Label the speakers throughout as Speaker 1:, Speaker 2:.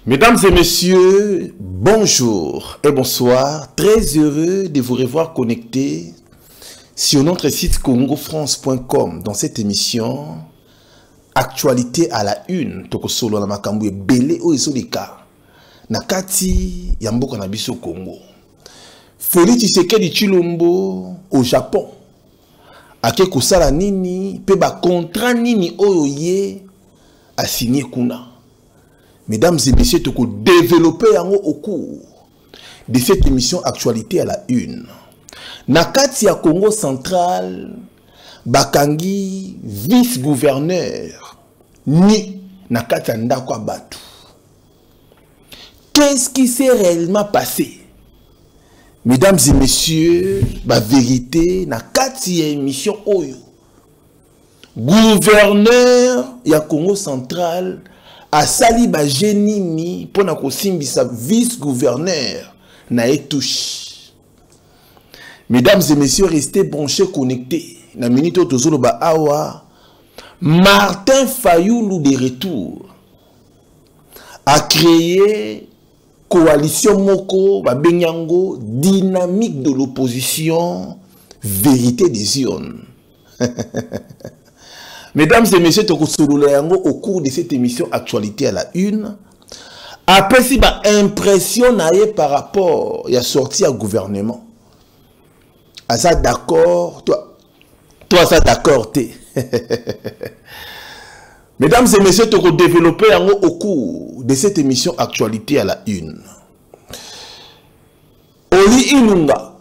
Speaker 1: Mesdames et messieurs, bonjour et bonsoir. Très heureux de vous revoir connectés sur notre site congofrance.com dans cette émission Actualité à la une. Toko solo na makambu belé o esolika. Nakati yamboka na biso Congo. Félix Tshisekedi Tshilombo au Japon. Ake kosala nini pe ba contrat nini oyo ye a signé kuna. Mesdames et messieurs, tu peux développer au cours de cette émission Actualité à la une. Nakati ya Congo central, Bakangi, vice-gouverneur, ni Nakati ya Ndakwa Batu. Qu'est-ce qui s'est réellement passé? Mesdames et messieurs, la vérité, Nakati ya émission Oyo. Gouverneur ya Congo central, a sali ba genimi pona ko simbisa vice-gouverneur na etouche. Mesdames et messieurs, restez branchés connectés. Na minute tozolo ba awa Martin Fayoulou de retour a créé coalition moko ba benyango dynamique de l'opposition vérité des urnes. Mesdames et messieurs, au cours de cette émission Actualité à la une, après si ba impression par rapport à la sortie à gouvernement. À ça d'accord, toi ça d'accord t'es. Mesdames et messieurs, tu développer au cours de cette émission Actualité à la une. Oli Ilunga,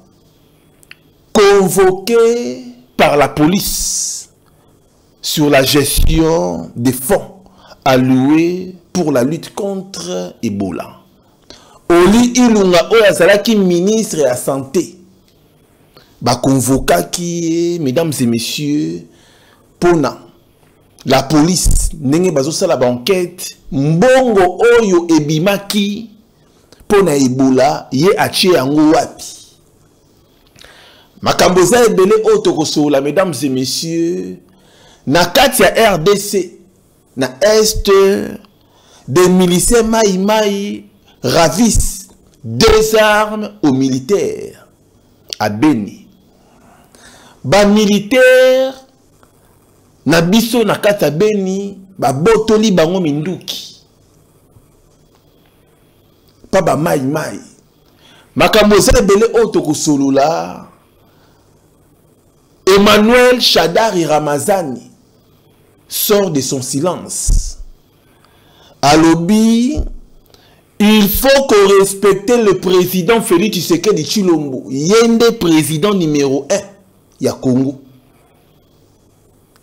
Speaker 1: convoqué par la police sur la gestion des fonds alloués pour la lutte contre Ebola. Oli Ilunga Oyazalaki ministre de la Santé. Ba convoca qui, mesdames et messieurs, pona la police nenge bazosala ba enquête mbongo oyo ebimaki pona Ebola ye atie yango wapi. Makamboza ebele otokosola, mesdames et messieurs, na kati ya RDC, na est, des miliciens Maï ravissent 2 armes aux militaires à Beni. Ba militaire na biso na kati ya Beni ba botoli bango minduki. Pa ba Maï. Makambo za ebele otokosolola. Emmanuel Shadari Ramazani sort de son silence. À l'obbi, il faut qu'on respecte le président Félix Tshisekedi Tshilombo. Yende président numéro 1 ya Congo.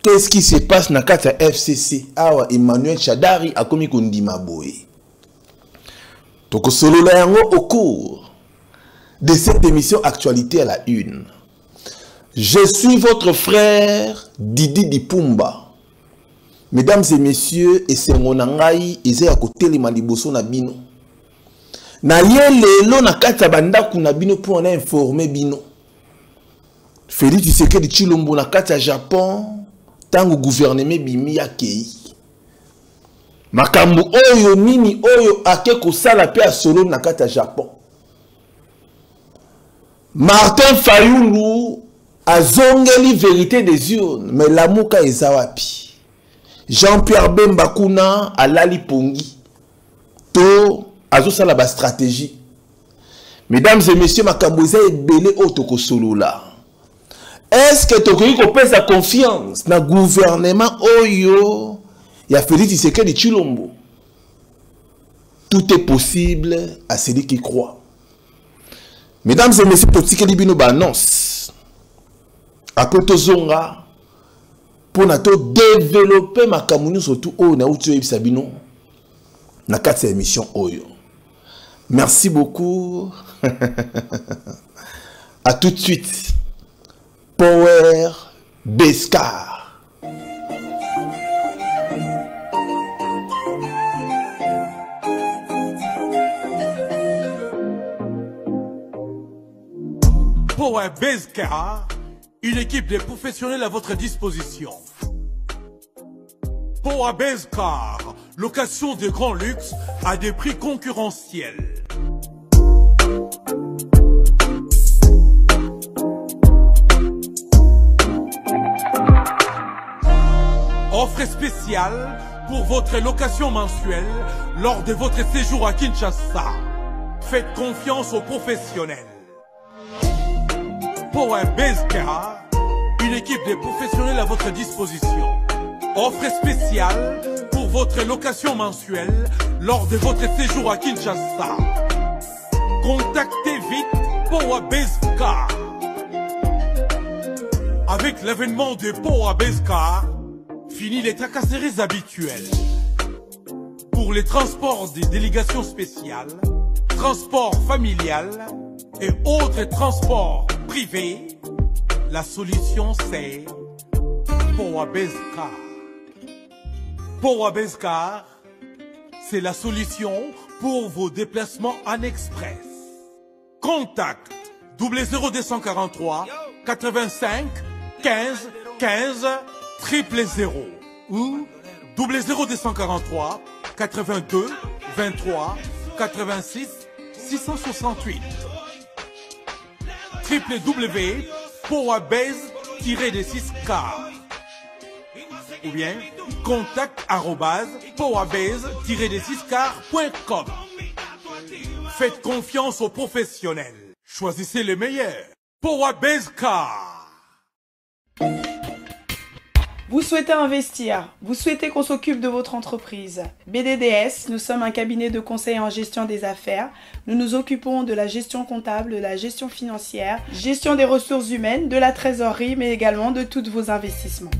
Speaker 1: Qu'est-ce qui se passe dans la FCC? Awa Emmanuel Shadari a commis kondima boye. Donc solo la yango au cours de cette émission Actualité à la une. Je suis votre frère Didi Dipumba. Mesdames et messieurs, et c'est mon angai, et c'est à côté les maliboso na bino. Na yelelo na kata banda kuna bino pour en informer bino. Félix Tshisekedi Tshilombo na kata Japon, tango gouvernement bimi ya kei. Makambu oyo nini oyo ake kosala pe a solo na kata Japon. Martin Fayoulou azongeli vérité des urnes, mais l'amuka ezawapi. Jean-Pierre Bemba Kuna alali pongi. To azosala ba stratégie. Mesdames et messieurs, makamboza ebele otoko solola. Est-ce que tokoki kopesa confiance na gouvernement oyo ya Félix Tshisekedi Tshilombo? Tout est possible à celui qui croit. Mesdames et messieurs, totikeli bino ba annonce. Après tozonga pour développer ma communauté surtout au na utu sabino na kati émission oyo. Merci beaucoup. À tout de suite. Power Beskar.
Speaker 2: Power Beskar, une équipe de professionnels à votre disposition. Power Beskar, location de grand luxe à des prix concurrentiels. Offre spéciale pour votre location mensuelle lors de votre séjour à Kinshasa. Faites confiance aux professionnels. Powerbase Car, une équipe de professionnels à votre disposition. Offre spéciale pour votre location mensuelle lors de votre séjour à Kinshasa. Contactez vite Powerbase Car. Avec l'avènement de Powerbase Car, fini les tracasseries habituelles. Pour les transports des délégations spéciales, transports familial et autres transports privés, la solution c'est Powerbase Car. Powerbase Car, c'est la solution pour vos déplacements en express. Contact 00243 85 15 15 000 ou 00243 82 23 86 668 www.powerbase-6car ou bien contact@powerbase-6car.com. Faites confiance aux professionnels. Choisissez le meilleur. Powerbase Car.
Speaker 3: Vous souhaitez investir, vous souhaitez qu'on s'occupe de votre entreprise. BDDS, nous sommes un cabinet de conseil en gestion des affaires. Nous nous occupons de la gestion comptable, de la gestion financière, gestion des ressources humaines, de la trésorerie, mais également de tous vos investissements.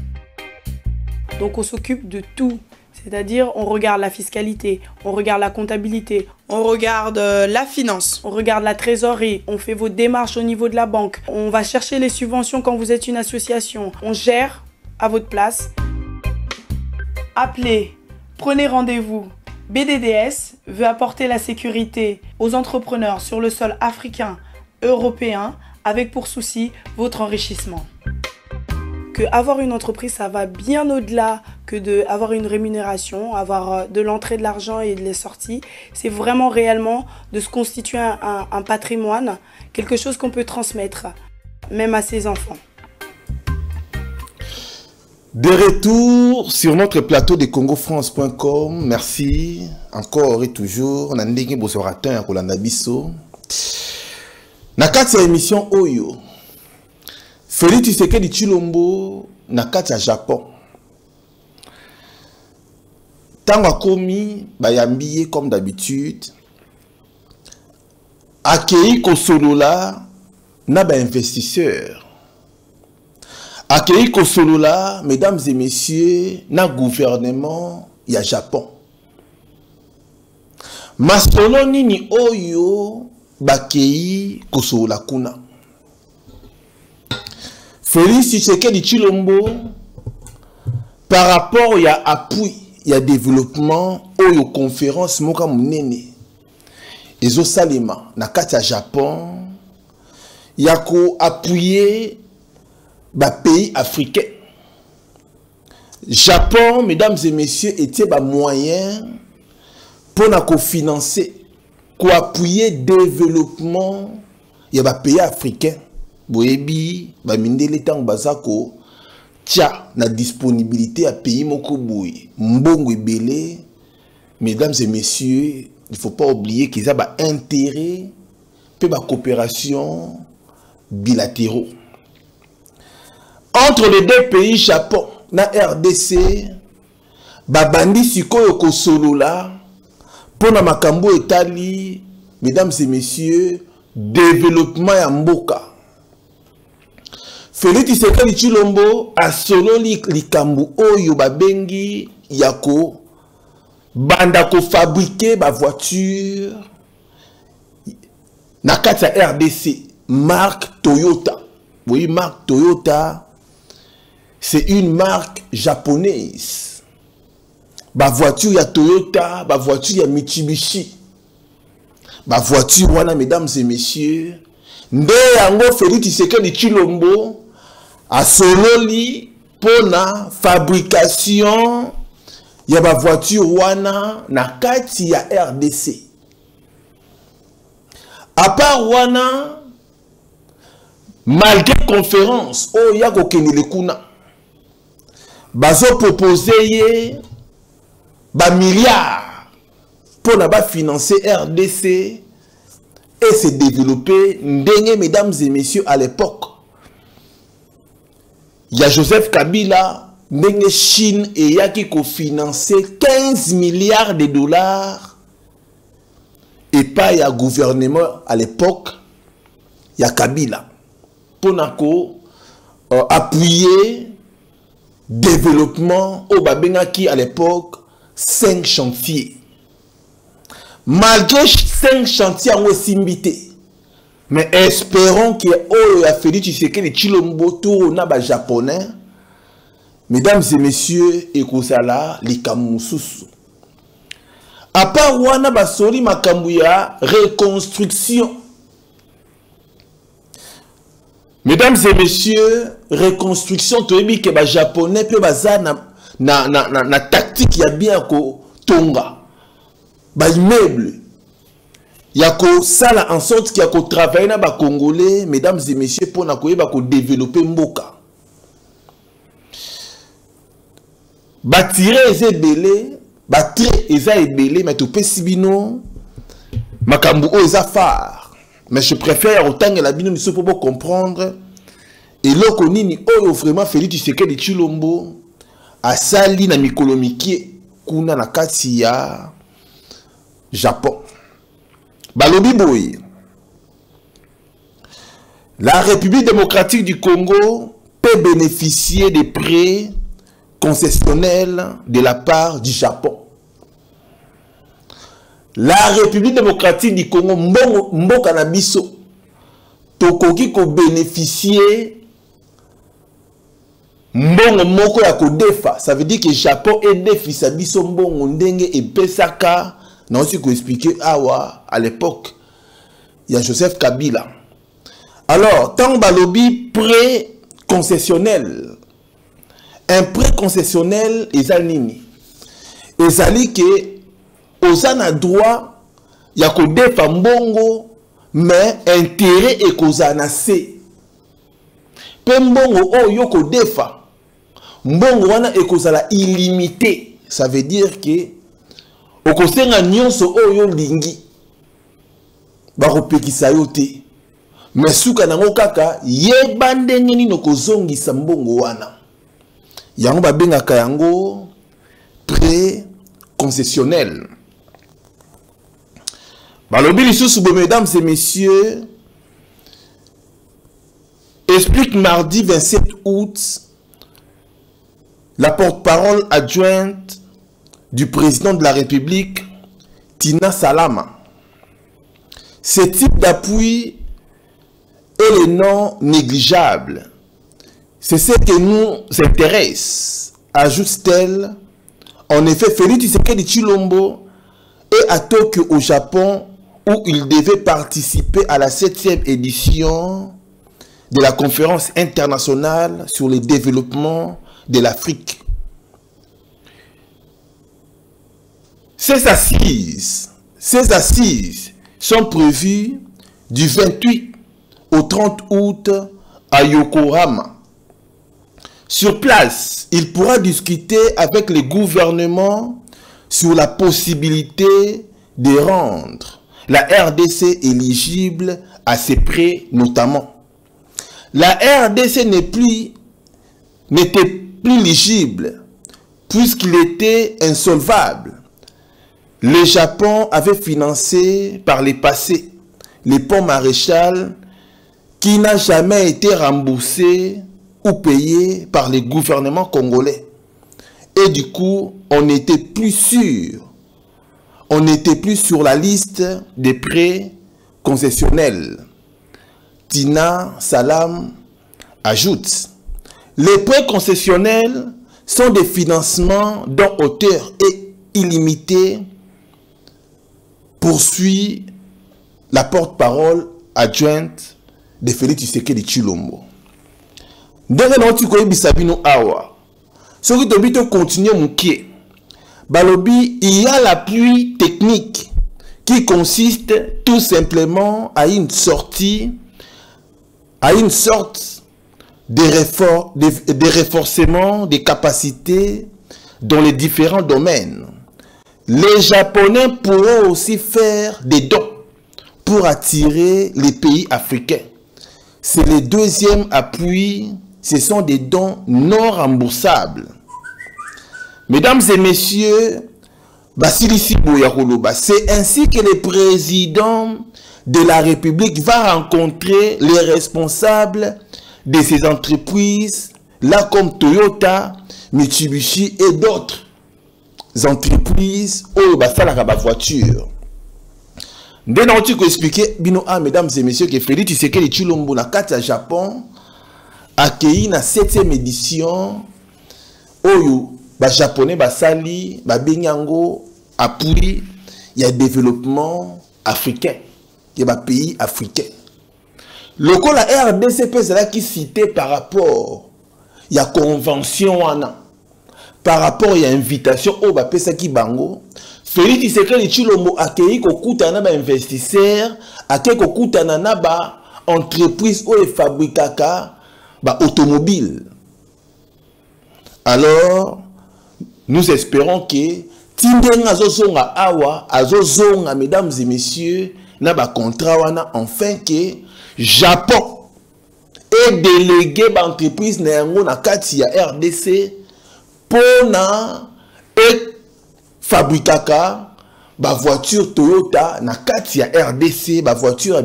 Speaker 3: Donc on s'occupe de tout. C'est-à-dire, on regarde la fiscalité, on regarde la comptabilité, on regarde la finance, on regarde la trésorerie, on fait vos démarches au niveau de la banque, on va chercher les subventions quand vous êtes une association, on gère à votre place. Appelez, prenez rendez-vous. BDDS veut apporter la sécurité aux entrepreneurs sur le sol africain, européen, avec pour souci votre enrichissement. Que avoir une entreprise, ça va bien au-delà que d'avoir une rémunération, avoir de l'entrée de l'argent et de les sorties. C'est vraiment réellement de se constituer un patrimoine, quelque chose qu'on peut transmettre, même à ses enfants.
Speaker 1: De retour sur notre plateau de congofrance.com. Merci encore et toujours. On a ndenge bosoratin pour la biso. Na kati ya émission Oyo. Félix Tshisekedi Tshilombo na kati ya Japon. Tango akomi bayambiye comme d'habitude. Akei kosolola na ba investisseurs. Akei kosolola, mesdames et messieurs, na gouvernement ya Japon. Masolo nini oyo bakei kosolola kuna. Félix Tshisekedi Tshilombo, par rapport ya appui, ya développement, oyo conférence moka munene. Ezo salema na kati ya Japon, yako appuyer ba pays africains. Japon, mesdames et messieurs, était ba moyen pour na financer, ko appuyer développement ya ba pays africains. Boyebi ba mindele tang bazako tia na disponibilité à pays moko boye mbongo ebele. Mesdames et messieurs, il ne faut pas oublier qu'ils ont ba intérêt pe ba coopération bilatéraux entre les deux pays, Japon na RDC. Ba bandi sikoyo kosolola pona makambo etali, mesdames et messieurs, développement ya mboka. Félix Tshisekedi Tshilombo a solo likambu oyo babengi yako banda ko fabriquer ba voiture na kati ya RDC marque Toyota. Oui, marque Toyota, c'est une marque japonaise. Ba voiture ya Toyota, ba voiture ya Mitsubishi. Ba voiture wana, mesdames et messieurs, nde yango Félix Tshisekedi Tshilombo a sololi pona fabrication ya ba voiture wana na kati ya RDC. À part wana, malgré conférence, oh ya kokende kuna, bazo proposer ye ba milliards pour na ba financer RDC et se développer ndenge, mesdames et messieurs, à l'époque. Il y a Joseph Kabila, ndenge Chine et yaki ko financer 15 milliards de dollars. Et pas il y a gouvernement à l'époque, il y a Kabila. Pour appuyer développement au Babengaki à l'époque 5 chantiers. Malgré 5 chantiers en Simbité, mais espérons qu'il y a fait les Chilombo tour na ba japonais. Mesdames et messieurs, ekosala les kamususu. À part wana basoli makambu ya reconstruction. Mesdames et messieurs, reconstruction toyebi ke ba japonais pe baza na tactique ya bien ko tonga. Ba immeuble. Ya ko sala en sorte qu'il y a ko travailler na ba congolais, mesdames et messieurs, pour na koyeba ko développer mboka. Ba tirer eze belé. Battre eza ebele mais to pesibino makambu o eza phare, mais je préfère autant que la bino miso pour comprendre et loko nini oyo vraiment Félix Tshisekedi Tshilombo asali na mikolo mikie kuna na kati ya Japon. Balobi boy, la République démocratique du Congo peut bénéficier des prêts concessionnel de la part du Japon. La République démocratique du Congo, mboka na biso, tokoki ko bénéficier mbongo moko ya ko defa. Ça veut dire que Japon est défi sa biso mbongo ndenge et pesaka. Na aussi ko expliquer awa à l'époque il y a Joseph Kabila. Alors, tant balobi prêt concessionnel. Un prêt concessionnel ezali ezali que ozana droit ya ko defa mbongo mais intérêt et kozana se pe mbongo oyo ko defa mbongo wana ekozala illimité. Ça veut dire que okosenga nyonso oyo lingi bakopekisa yo te, mais suka nango kaka yeba ndenge nini okozongisa mbongo wana. Yango babengaka yango prêt concessionnel. Balobi lisusu bo, mesdames et messieurs, explique mardi 27 août la porte-parole adjointe du président de la République, Tina Salama. Ce type d'appui est le non négligeable. C'est ce qui nous intéresse, ajoute-t-elle. En effet, Félix Tshisekedi Tshilombo est à Tokyo au Japon où il devait participer à la 7e édition de la conférence internationale sur le développement de l'Afrique. Ces assises sont prévues du 28 au 30 août à Yokohama. Sur place, il pourra discuter avec les gouvernements sur la possibilité de rendre la RDC éligible à ces prêts notamment. La RDC n'était plus éligible puisqu'il était insolvable. Le Japon avait financé par le passé les ponts Maréchal qui n'a jamais été remboursé ou payé par les gouvernements congolais. Et du coup, on n'était plus sûr. On n'était plus sur la liste des prêts concessionnels. Tina Salam ajoute, les prêts concessionnels sont des financements dont hauteur est illimitée, poursuit la porte-parole adjointe de Félix Tshisekedi Tshilombo. Ndenge na oti koyebisa bino awa soki tobito continuer mukie Balobi, il y a l'appui technique qui consiste tout simplement à une sorte de renforcement des capacités dans les différents domaines. Les Japonais pourront aussi faire des dons pour attirer les pays africains. C'est le deuxième appui, ce sont des dons non remboursables. Mesdames et messieurs, c'est ainsi que le président de la République va rencontrer les responsables de ces entreprises, là comme Toyota, Mitsubishi et d'autres entreprises où la voiture. Dès que tu peux expliquer, mesdames et messieurs, que Félix Tshisekedi Tshilombo na kati ya Japon accueilli na 7e édition oyo ba japonais basali ba benyango appui ya développement africain ya ba pays africains. Le coup la RDC là qui cité par rapport ya convention wana par rapport ya invitation au ba pesa ki bango Félix Tshisekedi Tshilombo accueilli ko kutana ba investisseurs accueilli ko kutana na ba entreprise ou fabrikaka ba automobile. Alors nous espérons que Tindenga azozonga awa azozonga mesdames et messieurs na ba contrat wana enfin que Japon est délégué ba entreprise na yango na kati ya RDC pona et fabrikaka ba voiture Toyota na kati ya RDC ba voiture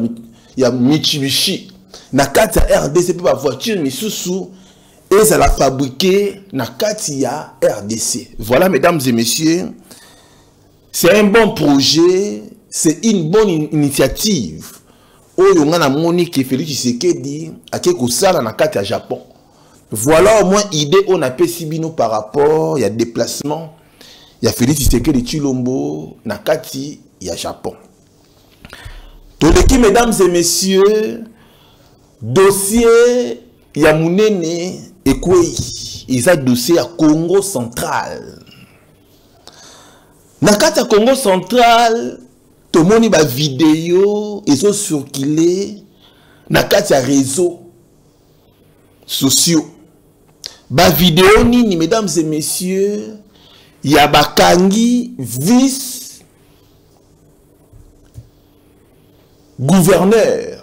Speaker 1: ya Mitsubishi na kati ya RDC pe ba voiture misusu et ça l'a fabriqué na kati ya RDC. Voilà mesdames et messieurs, c'est un bon projet, c'est une bonne initiative. Oyo ngana Monique Félix Tshisekedi akeko sala na kati ya Japon. Voilà au moins idée on a pesibino par rapport il y a déplacement il y a Félix Tshisekedi Tshilombo na kati ya Japon. Toleki mesdames et messieurs, dossier ya munene ekwei isa dossier ya Congo central. Na kati ya Congo central tomoni ba vidéo ezo circuler na kati ya réseaux sociaux. Ba vidéo nini mesdames et messieurs, ya bakangi vice gouverneur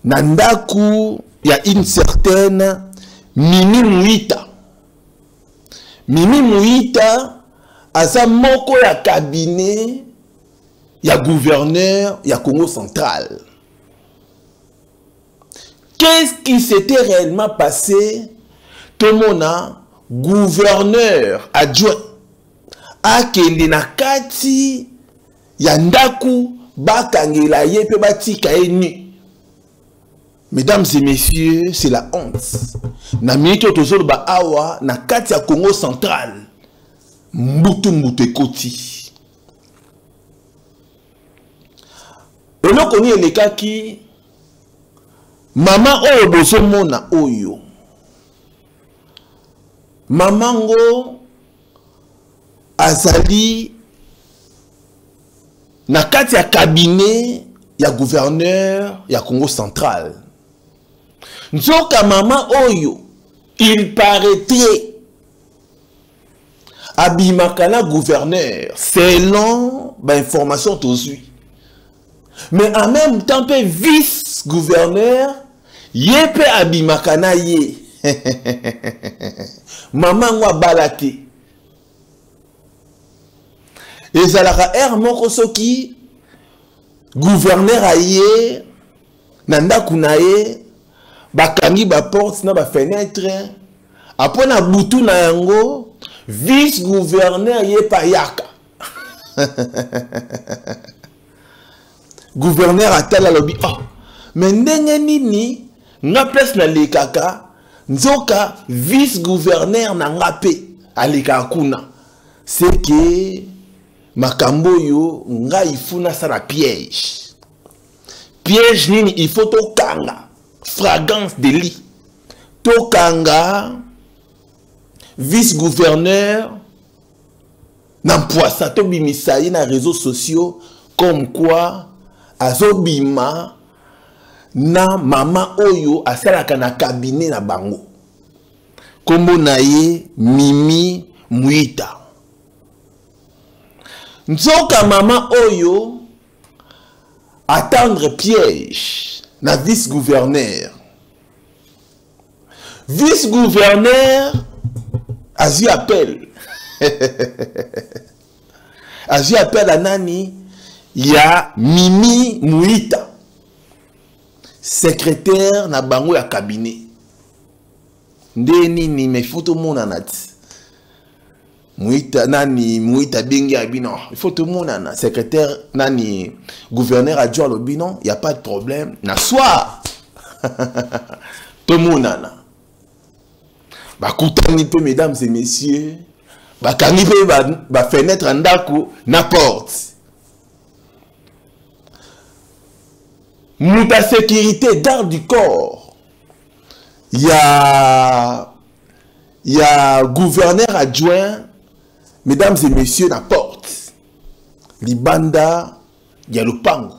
Speaker 1: Nandaku, il y a une certaine Mimi Mouita. Mimi Mouita, à sa moko ya cabinet, il y a gouverneur, il y a Congo central. Qu'est-ce qui s'était réellement passé? Tout le monde a gouverneur adjoint. Akende na kati ya ndaku bakangela yepe batika eni. Mesdames et messieurs, c'est la honte. Na minute tozolo ba awa na kati ya Congo central. Mbutu ekoti. Eloko ni elekaki mama oyo bozo mona oyo. Mamango azali na kati ya cabinet ya gouverneur ya Congo central. Nzoka mama oyo, il paraîtrait abimakana gouverneur selon information tozui. Mais en même temps pe vice gouverneur yepe abimakana ye. Maman wa balate. Ezalaka moko soki gouverneur aye nanda kunaye bakangi ba porte na ba fenêtre apona butu na yango vice gouverneur ye pa yaka. Gouverneur atala lobi oh mais ndenge nini nga place na lekaka nzoka vice gouverneur na ngape aleka kuna c'est que makambo yo nga ifuna sana piège. Piège nini il faut to kanga fragrance de lit. To kanga vice gouverneur N'empoissa to bimisaye na réseaux sociaux comme quoi azobima na mama oyo asalaka na cabinet na bango. Kombo na ye Mimi Muita. Nzoka mama oyo attendre piège na vice-gouverneur. Vice-gouverneur Azi appelle. Azi appelle à nani? Ya Mimi Muita. Secrétaire na bango ya cabinet. Ndeni ni me foto mona nati. Muita nani Muita bengi abino. Il faut tout le monde na secrétaire nani gouverneur adjoint le binon, il y a pas de problème. Na soir. Tout le monde na. Ba koutani peu mesdames et messieurs. Ba kangi peu ba fenêtre ndako na porte. Mouta sécurité garde du corps. Il y a gouverneur adjoint, mesdames et messieurs, la porte. Libanda, il y a le pango.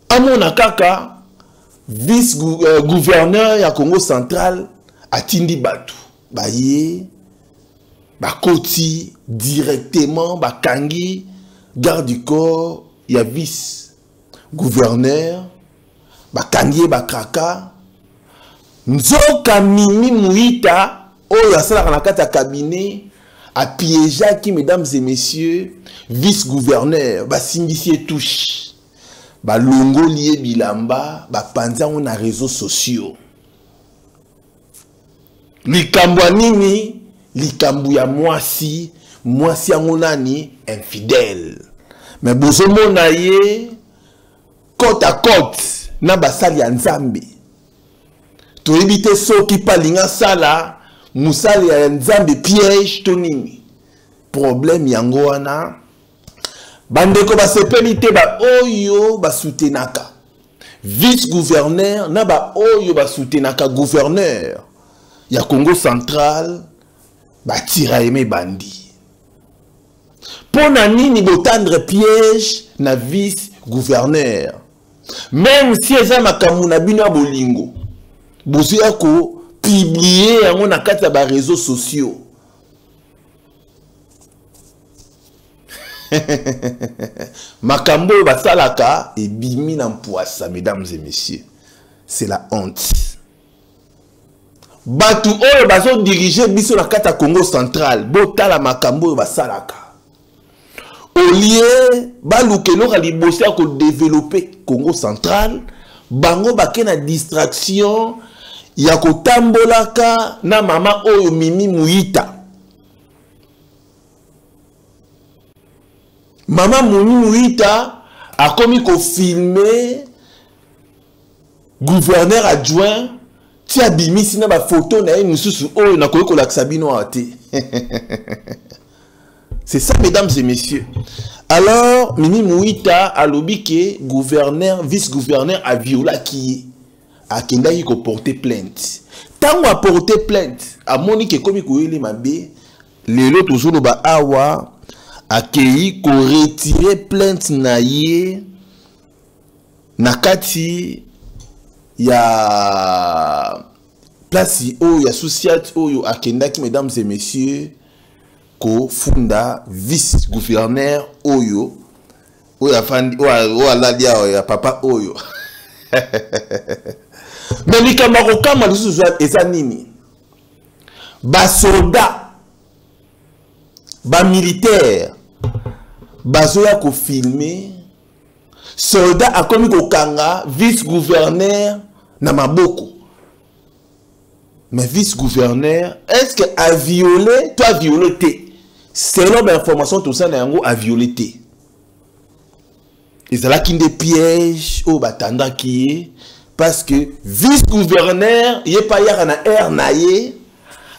Speaker 1: Amona kaka, vice-gouverneur ya Congo central, atindi batu. Baye, bakoti directement, bakangi, garde du corps, il y a vice-gouverneur, bakangi, bakraka, nzoka Mimi Muita, oyo asalaka na kati ya cabinet, a piégé qui, mesdames et messieurs, vice-gouverneur, basimbisi touche, balongo lié bilamba, bapanzango na réseaux sociaux. Likambo ya nini? Likambo ya mwasi yango nani? Infidèle. Mais bozomo na ye côte à côte na basali ya Nzambe. To éviter soki palinga sala musali ya Nzambe piège to nini. Problème yango wana bandeko basepeli te ba oyo basoutenaka. Vice-gouverneur na ba oyo basoutenaka gouverneur ya Congo central batira aimé bandi. Pona nini botandre piège na vice-gouverneur. Même si eza makambo na bino ya bolingo, bozoya ko publier yango na kati ya ba réseaux sociaux. Makambo basalaka et bimi na mpoasa, mesdames et messieurs. C'est la honte. Batu oyo bazo diriger biso na kati ya Congo central, botala makambo basalaka. Au lieu balukelo ka libosi ya ko développer Congo central, bango bake na distraction ya ko tambolaka na mama oyo Mimi Muita. Mama Mimi Muita a komi ko filmer gouverneur adjoint tia bimisi na ba photo na misusu oyo na koyeko la sabino ate. C'est ça, mesdames et messieurs. Alors, Mimi Muita a lobby que gouverneur, vice-gouverneur a violé qui a kendaki ko porter plainte. Tant a porter plainte, a monique comme ko ele mabe, lelo tozolo ba awa a kei ko retirer plainte na ye na kati ya place oyo associate oyo a kendaki, mesdames et messieurs, ko funda vice-gouverneur oyo afandi oyo aladia oyo papa oyo. Mais likamba ko kama lisusu eza nini? Ba soldat, ba militaire bazoya ko filmer soldat akomi ko kanga vice-gouverneur na maboko. Mais vice-gouverneur, est-ce que a violé, toi violé? Selon l'information, tout ça, a violé. Et c'est là qu'il y a des pièges au batanda qui est. Parce que vice-gouverneur, il n'y a pas na air naïe,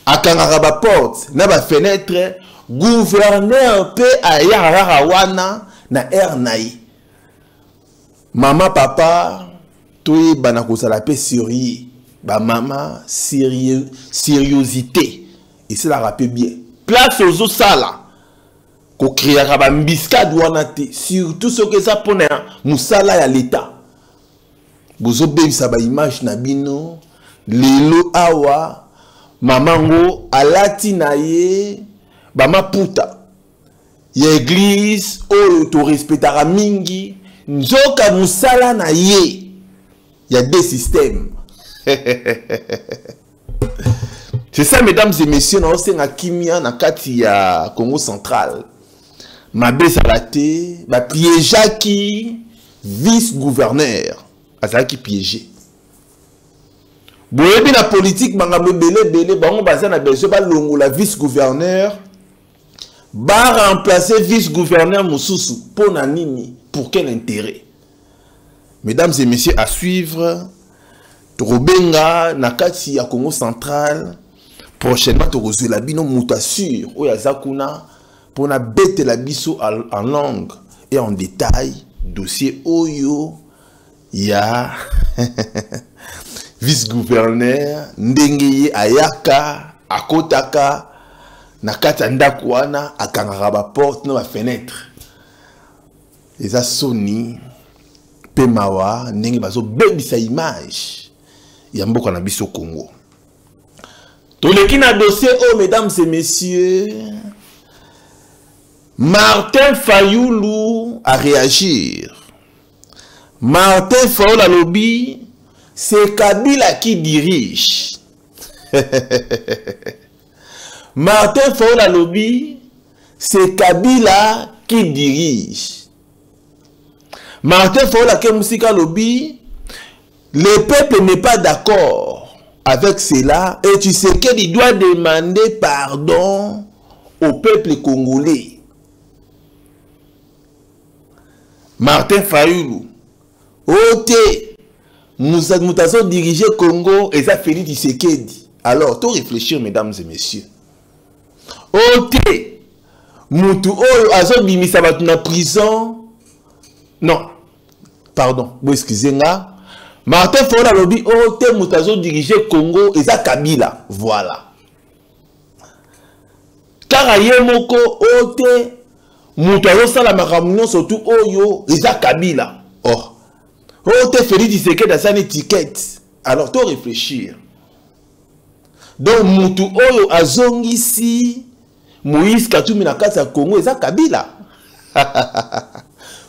Speaker 1: à Kangaraba porte, na ba fenêtre, gouverneur peut à Yararawana na air naïe. Maman, papa, toi, banako la paix sérieux. Ba maman, sériosité. et c'est la rappel bien. Place aux autres salles. Qu'on crée un biscade douanate. Surtout ce que ça pone musala ya l'État. Vous avez ça image nabino. Lelo awa. Mamango alati na ye. Bama puta. Ya église. Oh, to respectera mingi. Nzoka musala na ye. Il y a des systèmes. C'est ça, mesdames et messieurs, nous sommes à Kimia, na kati ya Congo central. Ma belle salate, ma piège qui vice-gouverneur. À qui piégé. Bon, et puis la politique, manga belé, bon, basé na besoin ba longo la vice-gouverneur. Ba remplacer vice-gouverneur Moussousou. Pour nanini, pour quel intérêt? Mesdames et messieurs, à suivre. Robenga, nakati ya Congo central. Prochainement, tu reçois la bino mutassure. Ou ya zakuna. Pour na bête la biso en langue et en détail. Dossier Oyo. Ya. Vice-gouverneur. Ndengeye Ayaka. Akotaka. Nakati andakwana. Akangaraba porte. Na fenêtre. Et ça Sony. Pemawa. Ndenge baso baby sa image. Yamboka na biso Congo. Tous les qui n'a dossier, oh mesdames et messieurs, Martin Fayoulou a réagir. Martin Fayoulou a lobby, c'est Kabila qui dirige. Martin Fayoulou a lobby, c'est Kabila qui dirige. Martin Fayoulou a Kemusika lobby, le peuple n'est pas d'accord avec cela et tu sais qu'il doit demander pardon au peuple congolais. Martin Fayoulou, ok, nous avons dirigé Congo et ça Félix Tshisekedi. Alors, tout réfléchir, mesdames et messieurs. Ok, Moutou Azo Bimisa va na prison. Non, pardon, vous excusez-moi. Martin Fayoulou a lobby, oh, te moutazo diriger Congo, et ça Kabila. Voilà. Car aye moko, oh, te moutazo sala makamunyo, surtout, oh, yo, et ça Kabila. Oh. Oh, te Félix Tshisekedi dans sa étiquette. Alors, tu réfléchir. Donc, moutou, oh, yo, azongi ici, Moïse Katumbi na kati ya Congo, et ça Kabila.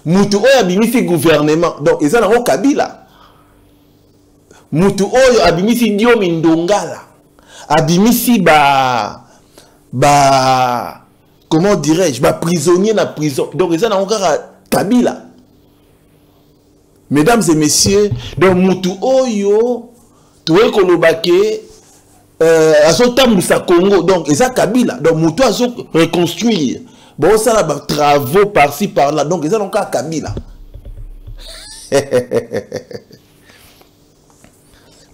Speaker 1: Moutou, oh, abimisi gouvernement. Donc, et ça n'a Kabila. Mutu oyo abimisi Diomi Ndongala. Abimisi comment dirais-je, prisonnier na prison. Donc ils ont encore Kabila. Mesdames et messieurs, donc Mutu oyo tuwe kolobake azotambusa Congo. Donc ils ont Kabila. Donc Mutu azo reconstruire. Bon ça là travaux par-ci par-là. Donc ils ont encore Kabila.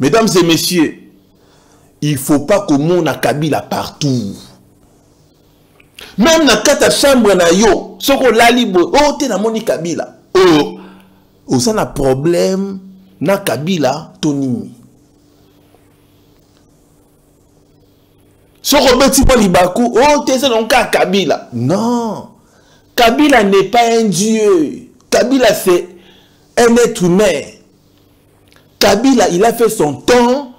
Speaker 1: Mesdames et messieurs, il ne faut pas que mon Kabila partout. Même dans la chambre, si on a libre, oh, tu as moni Kabila. Oh, ça a problème, na Kabila, Tony. Si on a un libakou, oh, tu as Kabila. Non, Kabila n'est pas un dieu. Kabila, c'est un être humain. Kabila, il a fait son temps.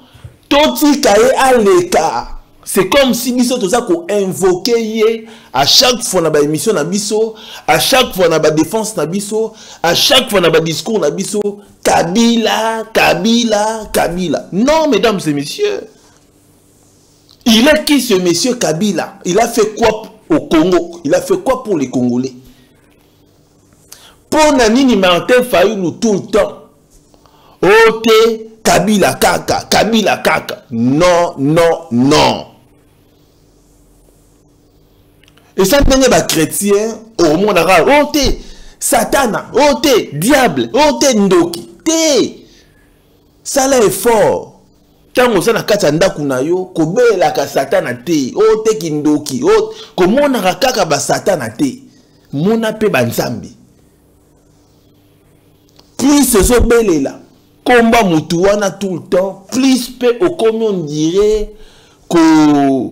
Speaker 1: Toti kaye à l'écart. C'est comme si biso tout ça qu'on invoquait à chaque fois na ba émission na biso, à chaque fois na ba défense na biso, à chaque fois na ba discours na biso, Kabila, Kabila, Kabila. Non, mesdames et messieurs. Il est qui ce monsieur Kabila? Il a fait quoi au Congo? Il a fait quoi pour les Congolais? Pour Nanini Martin Fayoulou tout le temps. Ok, Kabila Kaka, Kabila Kaka. Non, non, non. Et ça, n'est pas chrétien, au monde arabe. Ok, Satana, ok, diable, ok, Ndoki. Té. Ça là est fort. Quand on s'en a katanda kunayo, kobe la ka Satana té, ok, Kindoki, ok, comment on a kaka ba Satana té. Mona pe banzambi. Plus ce sont belle là. Combat Moutouana tout le temps, plus peu au comme on dirait que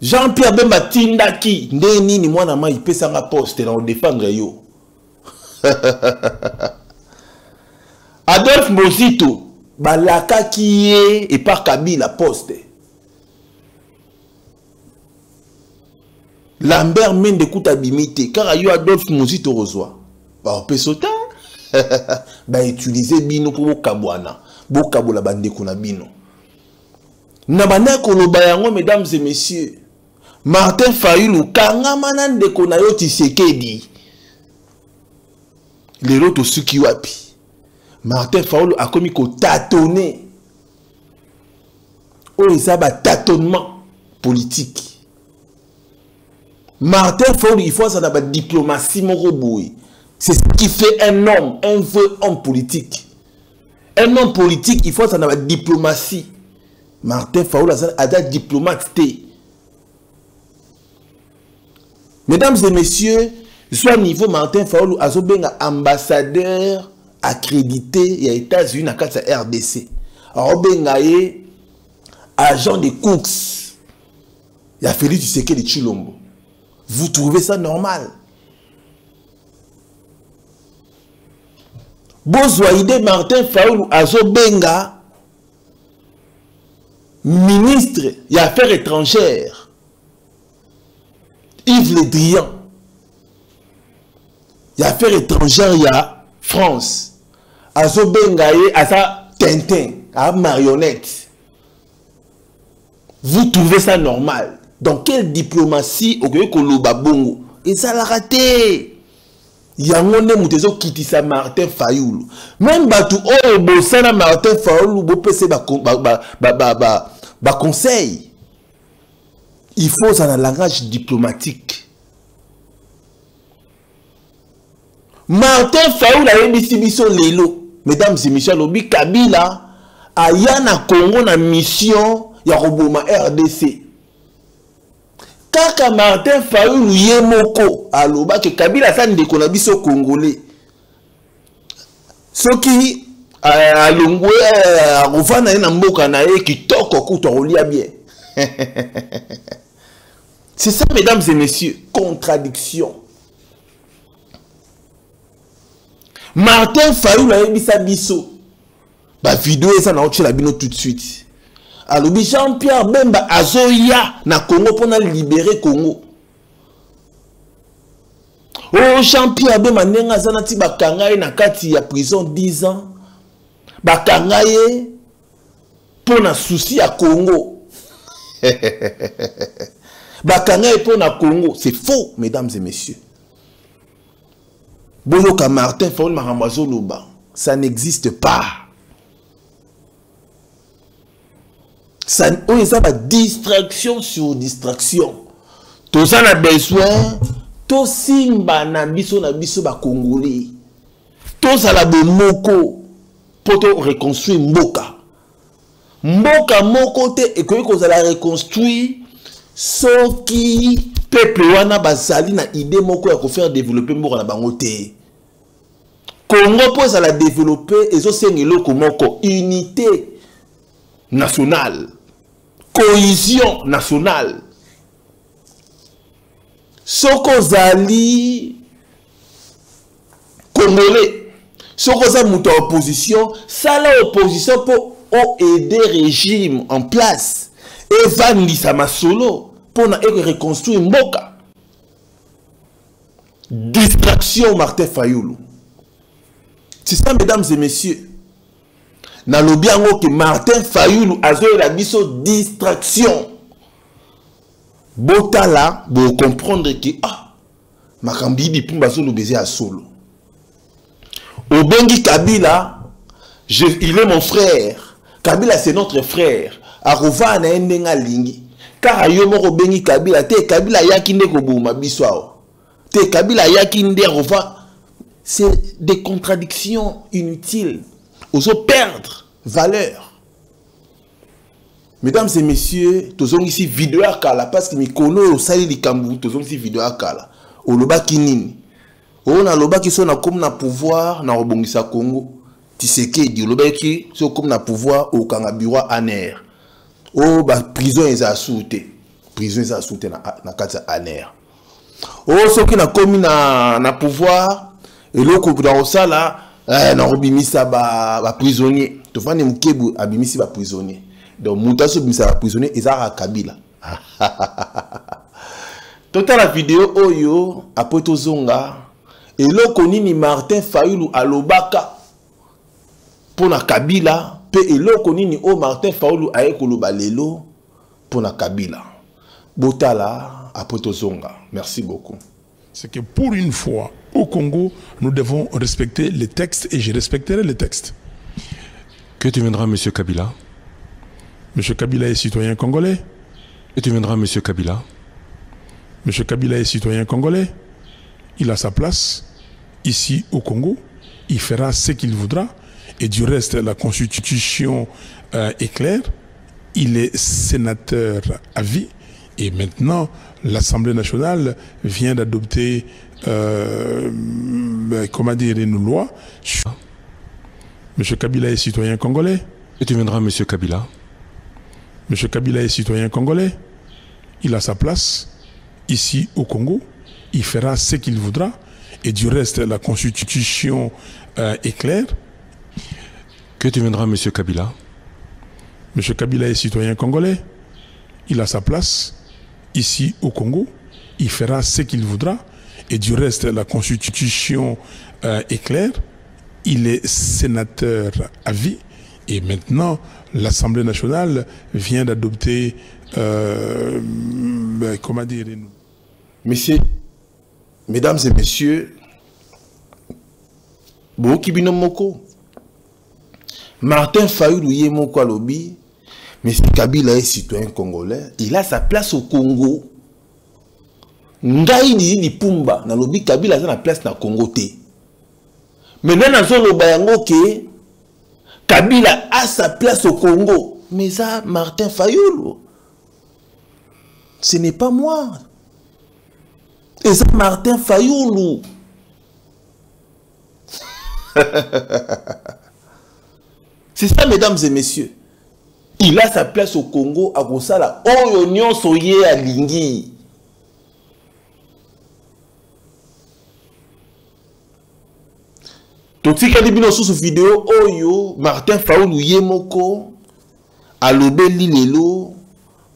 Speaker 1: Jean-Pierre Bemba tindaki ndeni ni mwana ma ipesa nga poste na défendre yo. Adolphe Mozito balaka kiye et par Kabila poste. Lambert Mende kuta bimite car yo Adolphe Mozito reçoit. Ba pesota ba utiliser bino pour kabwana. Bo kabola bande kuna bino. Na bana ko loba yango mesdames et messieurs. Martin Fayulu kanga manande kona yo Tshisekedi. Lelo to suki wapi. Martin Fayulu a commis ko tâtonner. Oh ça ba tâtonnement politique. Martin Fayulu il faut ça na ba diplomatie mon robot. C'est ce qui fait un homme, un vrai homme politique. Un homme politique il faut ça na ba diplomatie. Martin Fayulu a des diplomates. Mesdames et messieurs, soit niveau Martin Fayulu azobenga ambassadeur accrédité aux États-Unis à la RDC. Alors benga agent de Cooks. Il a fallu du séqué de Chilombo. Vous trouvez ça normal? Bozoïde Martin Fayulu azobenga ministre des Affaires étrangères. Yves Le Drian. Il y a affaires étrangères, il y a France. Azo Bengaye, Asa Tintin, à marionnette. Vous trouvez ça normal? Dans quelle diplomatie au Koloba Bongo? Et ça l'a raté. Il y a un homme qui sa Martin Fayulu. Même Batou oh Bosana Martin Fayulu, Bopese ba conseil. Il faut ça dans le langage diplomatique. Martin Fayulu a émis Lelo. Mesdames et messieurs, Lobi Kabila a yana Congo na mission ya Roboma RDC. Kaka Martin Fayulu yemoko aloba que Kabila sa ndeko na biso congolais. Soki alongwe rovana na mboka na ye kitoko kuto rolia bien. C'est ça, mesdames et messieurs, contradiction. Martin Fayulu a mis sa biso. Ba vidéo ça na otche la bino tout de suite. Alors Jean-Pierre Bemba azoya na Congo pour libérer Congo. Oh Jean-Pierre Bemba nenga zanati bakangaye na kati ya prison 10 ans. Bakangaye pour na souci à Congo. Bakangaye pour na Congo, c'est faux mesdames et messieurs. Boyoka Martin Fayulu Mahambazo Loba, ça n'existe pas. Ça a distraction sur distraction. Tout ça a besoin. Tout simba na biso ba Congolais. Tout ça a besoin moko pour reconstruire Mboka. Mboka moko te et que vous allez reconstruire sauf qui peuple wana bazali na idée moko ya ko faire développer Mboka na bango te. Congo pose à la développer et zo sengelo ko moko unité nationale. Cohésion nationale. Soko zali Congolais. Soko za muta opposition, ça la opposition pour aider le régime en place. Et va nisama solo pour reconstruire Mboka. Distraction Martin Fayulu. C'est ça mesdames et messieurs. Na lobiango que Martin Fayulu a joué la biso distraction. Botala, vous comprendre que Makambi di Pumbazo le baiser à solo. Obengi Kabila, il est mon frère. Kabila c'est notre frère. Arova na endenga lingi. Car ayomo Obengi Kabila te Kabila yakinde ko buma biswao. Te Kabila yakinde Arova. C'est des contradictions inutiles. Oso perdre valeur. Mesdames et messieurs, tous ici vidéo à kala parce que mi kono sali likambu tous ici vidéo à kala. Oloba kinini. On a loba qui sont na comme na pouvoir na robongisa Congo. Tshisekedi loba qui sont comme na pouvoir au kanga bureau aner. Oh ba prison est à souté. prison ça soute na kata aner. Oh soki na komi na pouvoir et loko dans ça là na robimisa ba prisonnier. To fane mukebu abimisi ba prisonnier. Donc mutaso bimisa ba prisonnier ezara Kabila. Tota la vidéo oyo après tozonga et loko nini Martin Fayulu alobaka pour na Kabila pe et loko nini o Martin Fayulu aye koloba lelo pour na Kabila. Botala après tozonga. Merci beaucoup.
Speaker 4: C'est que pour une fois au Congo, nous devons respecter les textes et je respecterai les textes.
Speaker 5: Que deviendra M. Kabila?
Speaker 4: M. Kabila est citoyen congolais.
Speaker 5: Que deviendra M. Kabila?
Speaker 4: M. Kabila est citoyen congolais. Il a sa place ici au Congo. Il fera ce qu'il voudra. Et du reste, la constitution est claire. Il est sénateur à vie. Et maintenant, l'Assemblée nationale vient d'adopter comment dire, une loi. M. Kabila est citoyen congolais.
Speaker 5: Que deviendra M. Kabila?
Speaker 4: M. Kabila est citoyen congolais. Il a sa place ici au Congo. Il fera ce qu'il voudra. Et du reste, la constitution est claire.
Speaker 5: Que deviendra M. Kabila?
Speaker 4: M. Kabila est citoyen congolais. Il a sa place ici au Congo. Il fera ce qu'il voudra. Et du reste, la constitution est claire. Il est sénateur à vie. Et maintenant, l'Assemblée nationale vient d'adopter comment dire,
Speaker 1: Messieurs, mesdames et messieurs, Bokibino Moko, Martin Fayulu Yemoko Alobi, M. Kabila est citoyen congolais, il a sa place au Congo. Ngai ni Pumba, na lobi Kabila a sa place na Congo te. Maintenant, dans le Bayango que Kabila a sa place au Congo. Mais ça, Martin Fayulu, ce n'est pas moi. Et ça, Martin Fayulu. C'est ça, mesdames et messieurs. Il a sa place au Congo à Gosala. Oh, Nyon Soye à Lingui. Totika libino sous vidéo oyo Martin Fayulu Yemoko alobeli lelo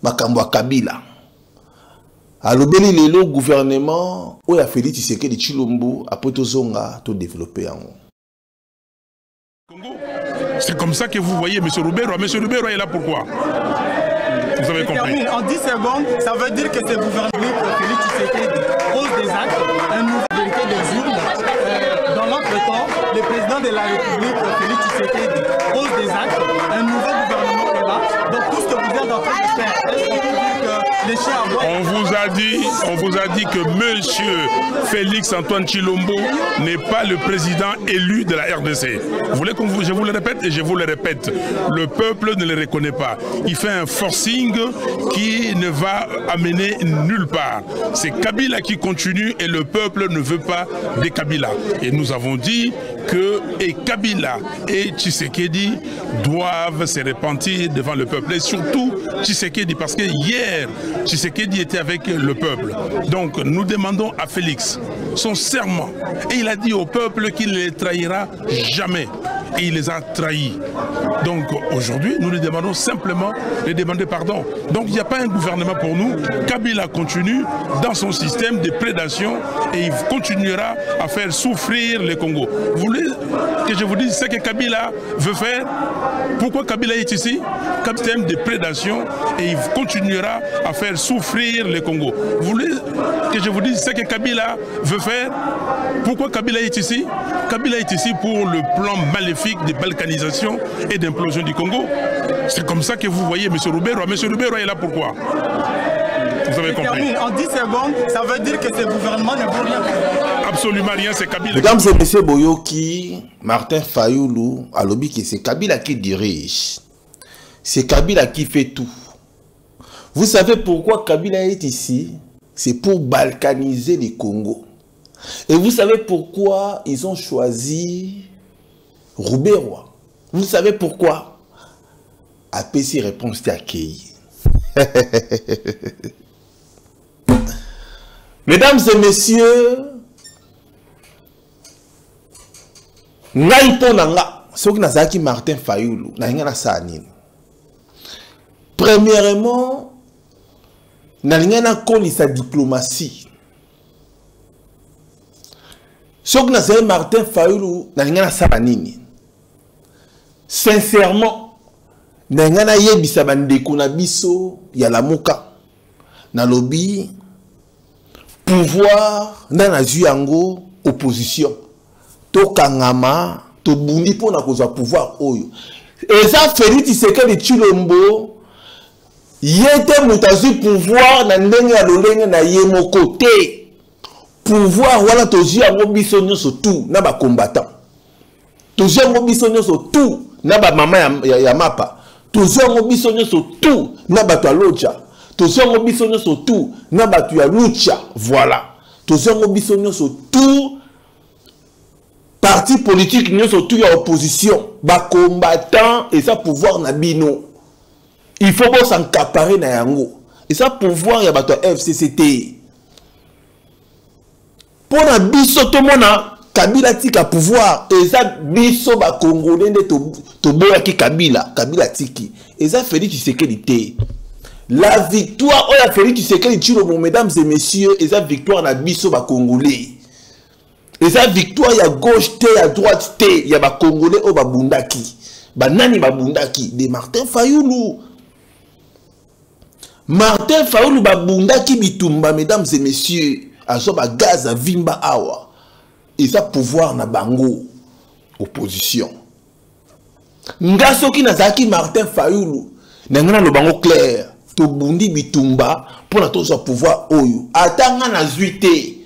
Speaker 1: makambo ya Kabila. Alobeli lelo gouvernement oya Félix Tshisekedi Tshilombo après tozonga to développer yango.
Speaker 4: C'est comme ça que vous voyez M. Roubero. M. Roubero est là pourquoi? Vous avez compris.
Speaker 6: En 10 secondes, ça veut dire que ce gouvernement Félix Tshisekedi pose des actes, un nouveau vérité des urnes. Dans l'entretemps, le président de la République, Félix Tshisekedi, pose des actes, un nouveau gouvernement est là. Donc tout ce que vous êtes en train de faire, est-ce qu'on peut dire que les chiens aboient?
Speaker 4: On vous a dit que M. Félix Antoine Tshilombo n'est pas le président élu de la RDC. Vous voulez que je vous le répète et je vous le répète. Le peuple ne le reconnaît pas. Il fait un forcing qui ne va amener nulle part. C'est Kabila qui continue et le peuple ne veut pas de Kabila. Et nous avons dit que Kabila et Tshisekedi doivent se repentir devant le peuple. Et surtout Tshisekedi, parce que hier, Tshisekedi était avec le peuple. Donc nous demandons à Félix son serment. Et il a dit au peuple qu'il ne les trahira jamais. Et il les a trahis. Donc aujourd'hui, nous lui demandons simplement de demander pardon. Donc il n'y a pas un gouvernement pour nous. Kabila continue dans son système de prédation et il continuera à faire souffrir le Congo. Vous voulez que je vous dise ce que Kabila veut faire? Pourquoi Kabila est ici? Système de prédation et il continuera à faire souffrir le Congo. Vous voulez que je vous dise ce que Kabila veut faire? Pourquoi Kabila est ici? Kabila est ici pour le plan maléfique de balkanisation et d'implosion du Congo. C'est comme ça que vous voyez M. Roubero. M. Roubero est là pourquoi? Vous avez compris.
Speaker 6: En 10 secondes, ça veut dire que ce gouvernement ne vaut rien.
Speaker 4: Absolument rien, c'est Kabila.
Speaker 1: Mesdames et messieurs, Boyoki, Martin Fayulu, alobi que c'est Kabila qui dirige. C'est Kabila qui fait tout. Vous savez pourquoi Kabila est ici? C'est pour balkaniser les Congo. Et vous savez pourquoi ils ont choisi Roubero? Vous savez pourquoi? APC réponse à qui? Mesdames et messieurs, ngai ponanga, ce qui n'a pas Martin Fayoulou, n'a rien à ça. Premièrement, n'a rien à coller sa diplomatie. Ce qui n'a pas Martin Fayoulou, n'a rien à ça. Sincèrement, n'a rien à yebisa bandeko na biso ya la muka. Na lobby, pouvoir, na na zuyango, opposition. To kangama, to bundi po na koza pouvoir oyo. Et ça, Félix Tshisekedi Tshilombo, yete mutazu pouvoir na ndenge ya lolenge na ye moko te. Pouvoir wala to zuyango biso nyonso tout na ba combattant. To zuyango biso nyonso tout na ba mama ya mapa. To zuyango biso nyonso tout na ba to aloja. To zuyango biso nyonso tout na ba to ya lucha. Voilà. To zuyango biso nyonso tout parti politique nous surtout en opposition, bas combattant et ça pouvoir na bino. Il faut pas s'encaparer na yango. Et ça pouvoir ya bato FCCT. Pour na biso to mona Kabila tika pouvoir et ça biso ba Congolais de to boya ki Kabila tiki. Et ça Félix Tshisekedi té. La victoire oya Félix Tshisekedi Tshilombo, mesdames et messieurs, et ça victoire na biso ba Congolais. Et ça victoire, il y a gauche, il y a droite, il y a des Congolais ou des Bundaki. Banani Bundaki. De Martin Fayoulou. Martin Fayoulou Bundaki Bitumba, mesdames et messieurs. A soba gaz à Vimba Awa. Et ça pouvoir na bango. Opposition. Ngaso ki nazaki Martin Fayoulou. Nangana lo bango clair. To bundi Bitumba. Pour na to pouvoir oyo. Atanga na zuité.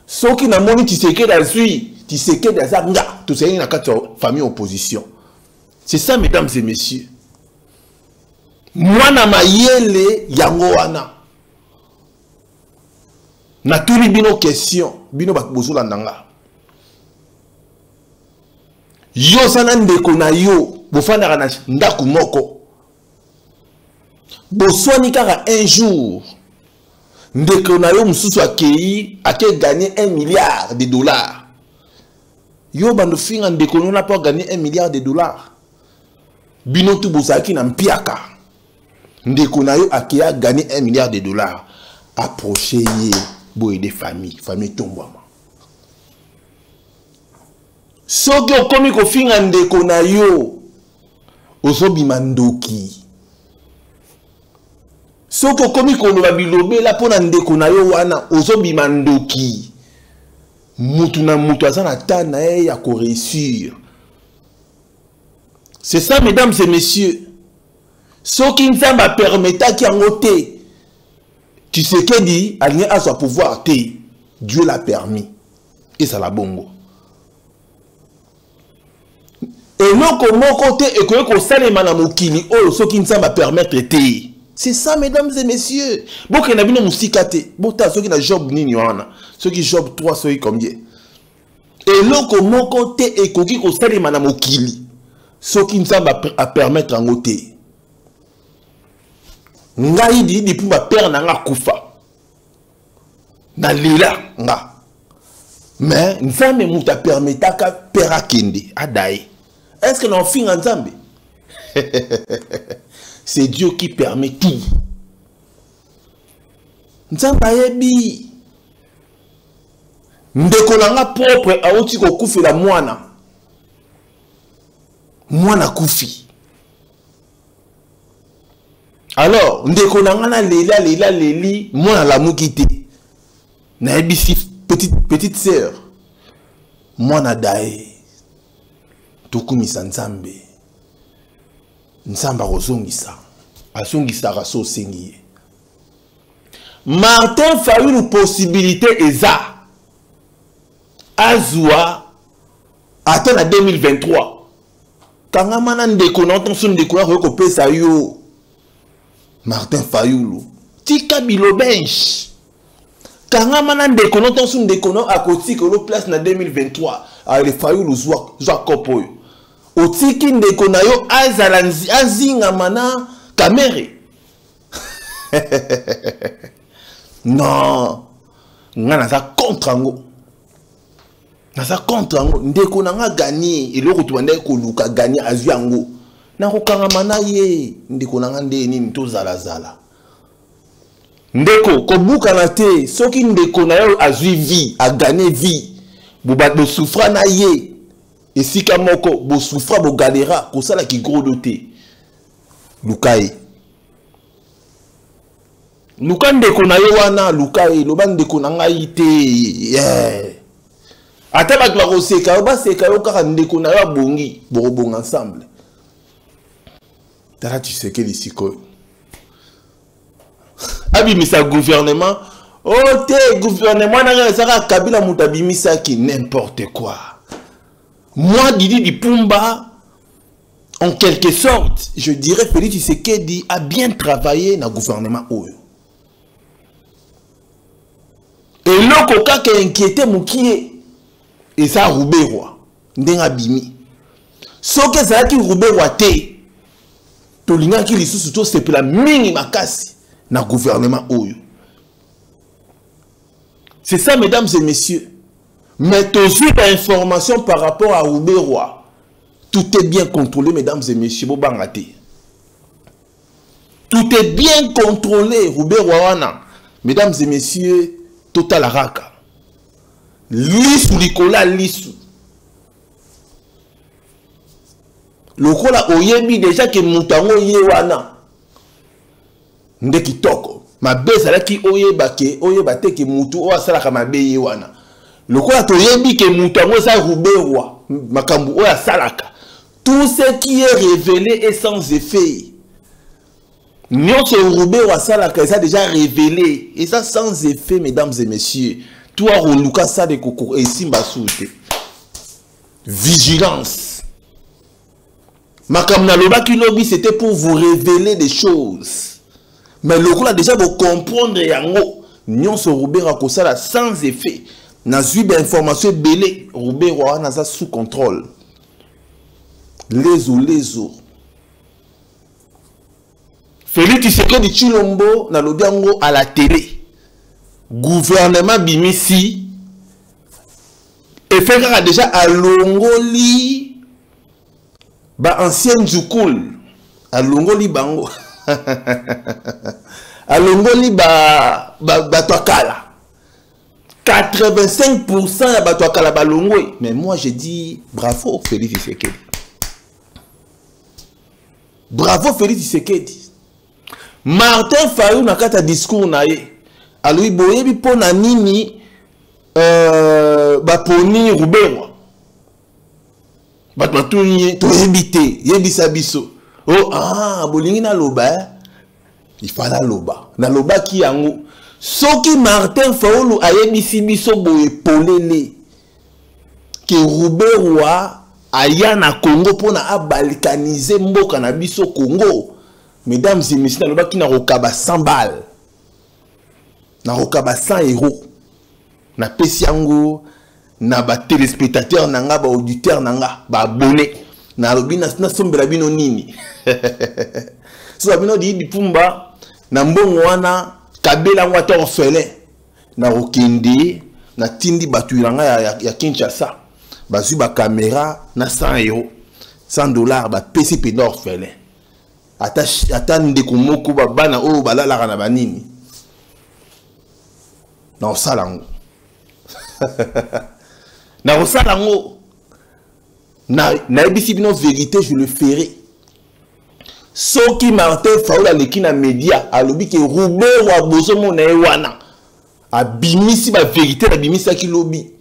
Speaker 1: Ce qui n'a pas Tshisekedi azui, Tshisekedi azanga, tout ça, il y a une famille opposition. C'est ça, mesdames et messieurs. Moi, na mayele yangoana. Na tuli bino question, bino bakbozo landanga. Yo sana ndeko na yo, bofana kana ndaku moko. Boswani kaka un jour. Ndeko na yo mususu akei ake gagné 1 milliard de dollars. Yo bando finga ndeko na pas gagné 1 milliard de dollars. Bino tu bosaki na mpiaka. Ndeko na yo ake a gagné 1 milliard de dollars. Approchez boy des famille tombwama. Soki okomi ko finga ndeko na yo ozobi mandoki. Soko komi koloba bilobe la pona ndeko na yo wana ozobi mandoki. Mutu na mutu azana tana ya ko réussir. C'est ça, mesdames et messieurs. Soki nzamba permetta ki angote. Tshisekedi alien à son pouvoir te. Dieu l'a permis. Et ça la bongo. Et loko moko te ekoye ko salema na mokili o soki nzamba permettre te. C'est ça, mesdames et messieurs. Bon, qu'il y a une musique, bon, ceux qui ont job ni wana, ceux qui job 3, ceux qui combien. Et l'autre, mon côté, et qui ont fait les manamokili, ceux qui ne savent pas permettre en côté. Ngai di di pour ma père n'a kufa. Na lila nga. Mais nzambe muta permetta ka pera kende adai. Est-ce que l'on finit nzambe? C'est Dieu qui permet tout. Nzamba yebi. Ndeko nanga propre auti ko kufi la mwana. Mwana kufi. Alors, ndeko nanga na leli, mwana la mukite. Na yebi si petite sœur. Mwana dae. Tukumisa nzambe. Nsamba rozongisa asongisa raso sengi. Martin Fayoulou possibilité eza azwa attend à 2023 kanga mana ndeko na ton son ndeko ko pesa yo Martin Fayoulou tika bilobench kanga mana ndeko na ton son ndeko na akoti ko lo place na 2023 ale Fayoulou zwa kopo otiki ndeko na yo azalanzi azinga mana kamere. Non. nga naza contre ango. Naza contre ango. Ndeko na nga gagné. Eloko tu bande koluka gagné azwi ango. Na kokanga na ye. Ndeko na nga nde nini to zala zala. Ndeko ko buka na te. Soki ndeko na yo azwi vie, a gagné vie. Bo souffra na ye. Et si kamoko bo souffra bo galera ko sala ki gros doté. Lukai. Luka ndeko na yo wana Lukai loba ndeko na ngai te. Yeah. Ata ba twa koseka yo ba seka yo kaka ndeko na yo bongi bo ensemble. Tara tu sais que les siko. Abimisa gouvernement. Oh te gouvernement na saka Kabila mutabimisa ki n'importe quoi. Moi Didi Dipumba en quelque sorte, je dirais Félix Tshisekedi a bien travaillé dans le gouvernement Oyo. Et l'autre cas qui a inquiété Moukié, et ça Rouberois, Ndenga Bimi. Ce que ça a qui Rouberois té, to linga qui les sous c'est pour la mini makasi dans le gouvernement Oyo. C'est ça, mesdames et messieurs. Mais toujours d'informations par rapport à Rouberois. Tout est bien contrôlé, mesdames et messieurs. Tout est bien contrôlé, Rouberois. Mesdames et messieurs, total raka. Lissou, Nicolas, lissou. Le kola oyebi déjà que Moutango yewana. Ndeki toko. Ma bese la ki oyeba te ke Moutou o asala kama be yewana. Le kola toyebi que Moutango sa Rouberois. Makambu o asalaka. Tout ce qui est révélé est sans effet. Nyon se Rouberois salaka ça déjà révélé et ça sans effet, mesdames et messieurs. Toi Roluka ça de koko et simba soute. Vigilance. Makamna lobaki lobby c'était pour vous révéler des choses. Mais le coup là déjà vous comprendre yango. Nyon se Rouberois ko ça sans effet. Na zui d'information belé Rouberois na ça sous contrôle. Les eaux. Félix Tshisekedi Tshilombo na lobiango à la télé. Gouvernement Bimisi. Et fait déjà à Longoli. Ba ancien Djoukoul. À Longoli bango. À Longoli ba Twakala. 85% ya Batwakala ba Longwe. Mais moi je dis bravo Félix Tshisekedi. Bravo Félix Tshisekedi. Martin Fayou na kata discours na ye. Alors boyebi pona nini baponi Rouberois. Batmatuni to yebite, yebisa biso. Oh bolingi na loba. Il fallait loba. Na loba ki yango. Soki Martin Fayou ayebisi biso boye polele. Ke Rouberois aya na Congo pona abalkaniser mboka na biso Congo. Mesdames et messieurs, na ki na rokaba 100 balles. Na rokaba 100 euros. Na pesiango na ba téléspectateurs nanga ba auditeurs nanga ba abonné. Na lobi na sombela bino nini. So bino di Dipumba na mbongo wana Kabila ngwata orphelin. Na rokende na tindi batu nanga ya Kinshasa. Bazui ba caméra na 100 euros. $100 ba pesi penda orphelin. Ata ndeko moko bana o balala na banini. Na osalango. Na osalango. Na ebisi bino vérité je le ferai. Soki Martin Fayou leki na média alobi ke Rouberois bozo mona wana. Abimisi ba vérité na bimisa ki lobi.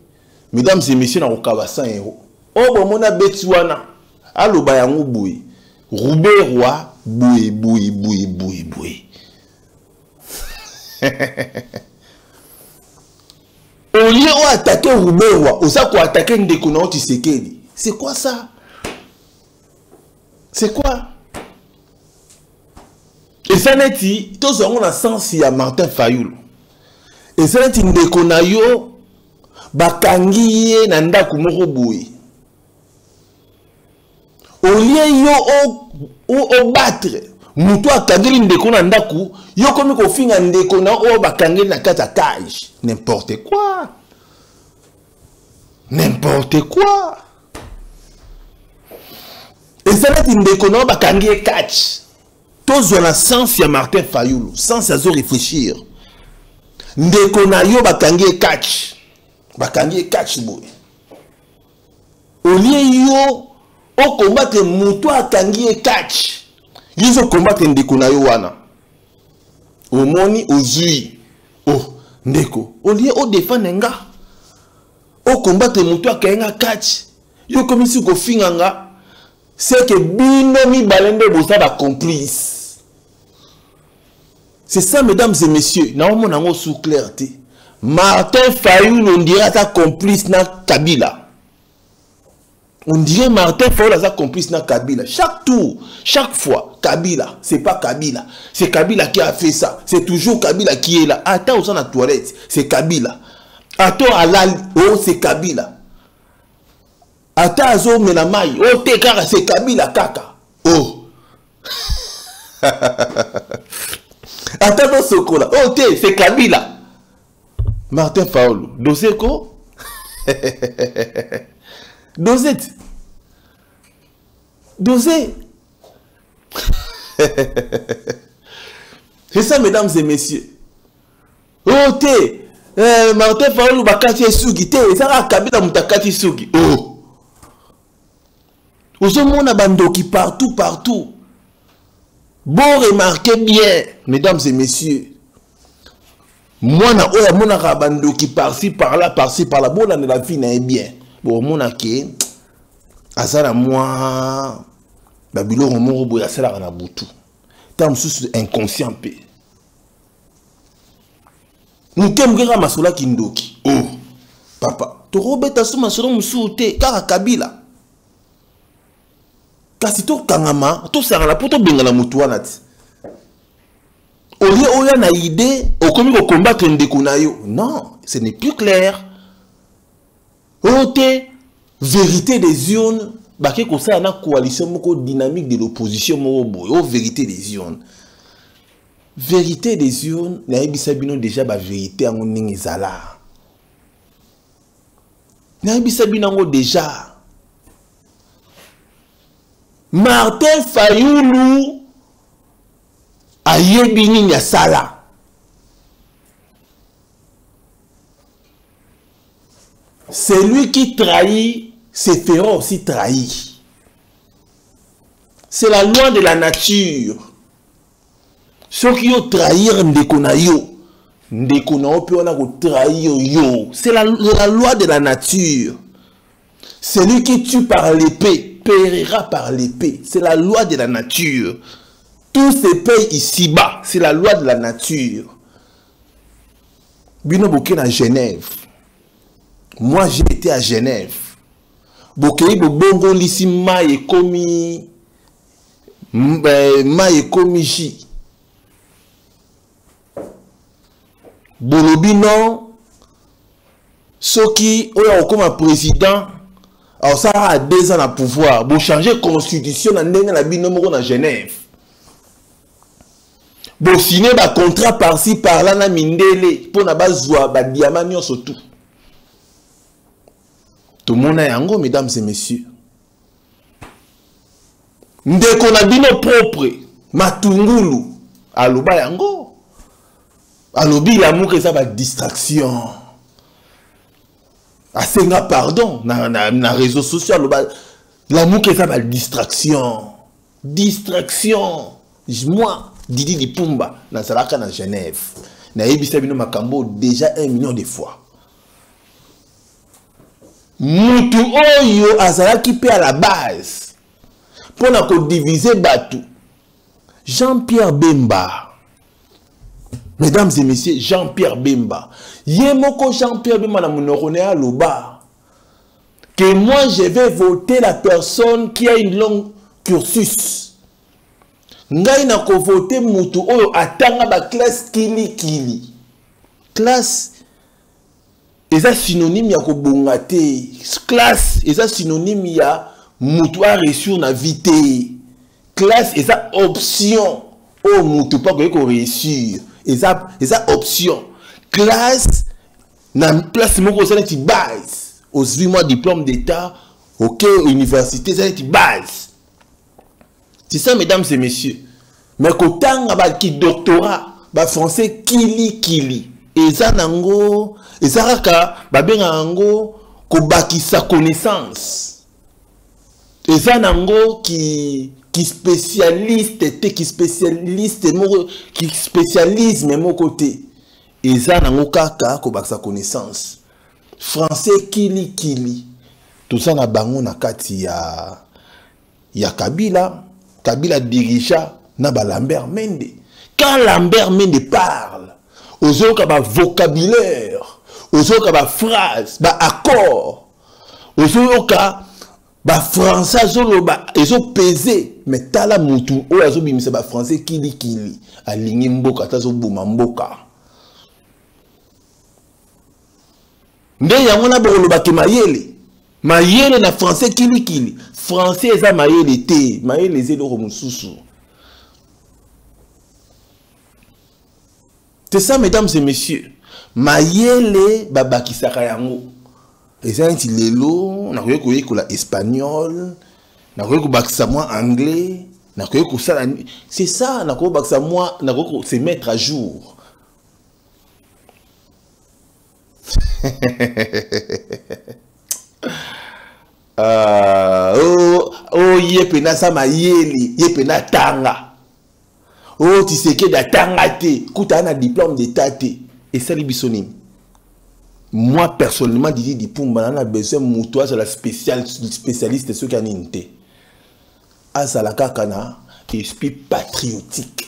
Speaker 1: Mesdames et messieurs, na okaba 100 euros. Oh bon mona beti wana. Aloba yango boye. Rouberois boui. Au lieu d'attaquer Rouberois, on a attaquer Ndeko na Tshisekedi. C'est quoi ça? C'est quoi? Et ça n'est dit, tous on a sens ya Martin Fayou. Et ça n'est dit Ndeko na yo bakangi ye na ndako moko boye. Au lieu yo au battre Mutu akangeli ndeko na ndaku, yo komi ko finga ndeko na o bakangeli na kata cage. N'importe quoi. N'importe quoi. Et ça va être ndeko na o bakangeli catch. Tous ont la sens ya Martin Fayulu, sans à réfléchir. Ndeko na yo bakangeli catch. Bakangeli catch boy. Au lieu yo o combattre mutu akangeli catch. Ils ont combattu ndeko na yo wana. Au moni ozui. Oh, ndeko. Au lieu o défendre nga. O combattre mutu akenga catch. Yo comme si ko finganga. C'est que bino mi balende bosa ba complice. C'est ça mesdames et messieurs. Na on nango sous clarté. Martin Fayulu on dirait ta complice na Kabila. On dirait Martin Fayulu a complice na Kabila. Chaque tour, chaque fois, Kabila, c'est pas Kabila. C'est Kabila qui a fait ça. C'est toujours Kabila qui est là. Attends, au sein de la toilette, c'est Kabila. Attends, à la oh, c'est Kabila. Attends, azo menamai. Oh, te kaka, c'est Kabila kaka. Oh. Attends, dans ce coup-là. Oh, te, c'est Kabila. Martin Fayulu. Dosé ko? Dosé. Dosé. C'est ça, mesdames et messieurs. Oh, té. Martin Fayulu bakati sugi. Té, ça a Kabila mutakati sugi. Oh. Aux hommes, a bandoki partout, partout. Bon, remarquez bien, mesdames et messieurs. Moi, na oya mona bandoki par-ci, par-là, par-ci, par-là. Bon, là, la vie n'est bien. Bon, mon aké, azala moi, Babylone, mon boya, c'est la ranabutu. Tant sous inconscient pe. Nous t'aimons grand masola kindoki. Oh, papa, tu robeta sous masola musoute, car Kabila. Kasi to kangama, to sarala poto bengala mutuanati. Au lieu où y a une idée, au commis de combattre ndeko na yo. Non, ce n'est plus clair. Ote, vérité des urnes, baké ko sa na coalition moko dynamique de l'opposition moko boy. Oh, vérité des urnes. Vérité des urnes, na yebisa bino déjà ba vérité en ningi zala. Na yebisa bino déjà. Martin Fayulu ayebi nini ya sala. Celui qui trahit se fera aussi trahir. C'est la loi de la nature. Ceux qui ont trahir ndeko na yo, ndeko na yo pe wana ko trahir yo. C'est la loi de la nature. Celui qui tue par l'épée périra par l'épée. C'est la loi de la nature. Tout se paye ici-bas. C'est la loi de la nature. Bino boké à Genève. Moi, j'ai été à Genève. Boké bongo lisi ma et komi ji. Bolobino soki oya comme président. Alors ça a 2 ans à pouvoir. Pour changer la constitution à Genève. Pour signer un contrat par-ci, par-là, na mindele. Pour na bazwa, ba diamant surtout. Tout le monde a yango, mesdames et messieurs. Ndeko na bino propre. Matungulu. Aloba yango. Alobi l'amour que ça va distraction. Asenga pardon na réseaux sociaux l'amour que ça va distraction moi Didi Lipumba na salaka na Genève na yebisa bino makambo déjà 1 million de fois mutu oyo azalaki pe à la base pour na ko diviser batu Jean-Pierre Bemba. Mesdames et messieurs, Jean-Pierre Bemba. Yemoko Jean-Pierre Bemba na monorone à Loba. Que moi je vais voter la personne qui a une longue cursus. Ngai na ko voter mutu oyo atanga ba classe kili. Classe eza synonyme ya ko bongate. Classe eza synonyme ya mutu a reçu na vité. classe et ça option oh mutu pas qu'on réussir et ça option classe na place moko ça est base aux 8 mois diplôme d'état OK université ça est base. C'est ça mesdames et messieurs. Mais kotanga ba ki doctorat ba français kili et ça nango et ça raka ba benga ngo ko bakisa connaissance. Et ça nango qui spécialiste qui spécialise même au côté. Et ça nango kaka ko bakisa connaissance. Français kili. Tout ça na bango na kati ya Kabila dirigea na ba Lambert Mende. Quand Lambert Mende parle, aux autres ba vocabulaire, aux autres ba phrase, ba accord, aux autres ba français zolo ba ezo pesé, mais tala mutu o azo bimisa ba français kili alingi mboka tazo buma mboka. Nde yango na bolo ba ke mayele na français kili français eza mayele te mayele ezelo mususu. C'est ça mesdames et messieurs mayele babakisaka yango eza nti lelo na koyeko ko la espagnol na koyeko bakisa moi anglais na koyeko sala c'est ça na koyeko bakisa moi na koyeko se mettre à jour. Yepena sa mayeli yepena tanga tu sais que da tanga te kuta na diplôme d'état te et ça libisoni. Moi personnellement Didi Dipumba na besoin mutoa sur la spécialiste de ce caninte à la kakana esprit patriotique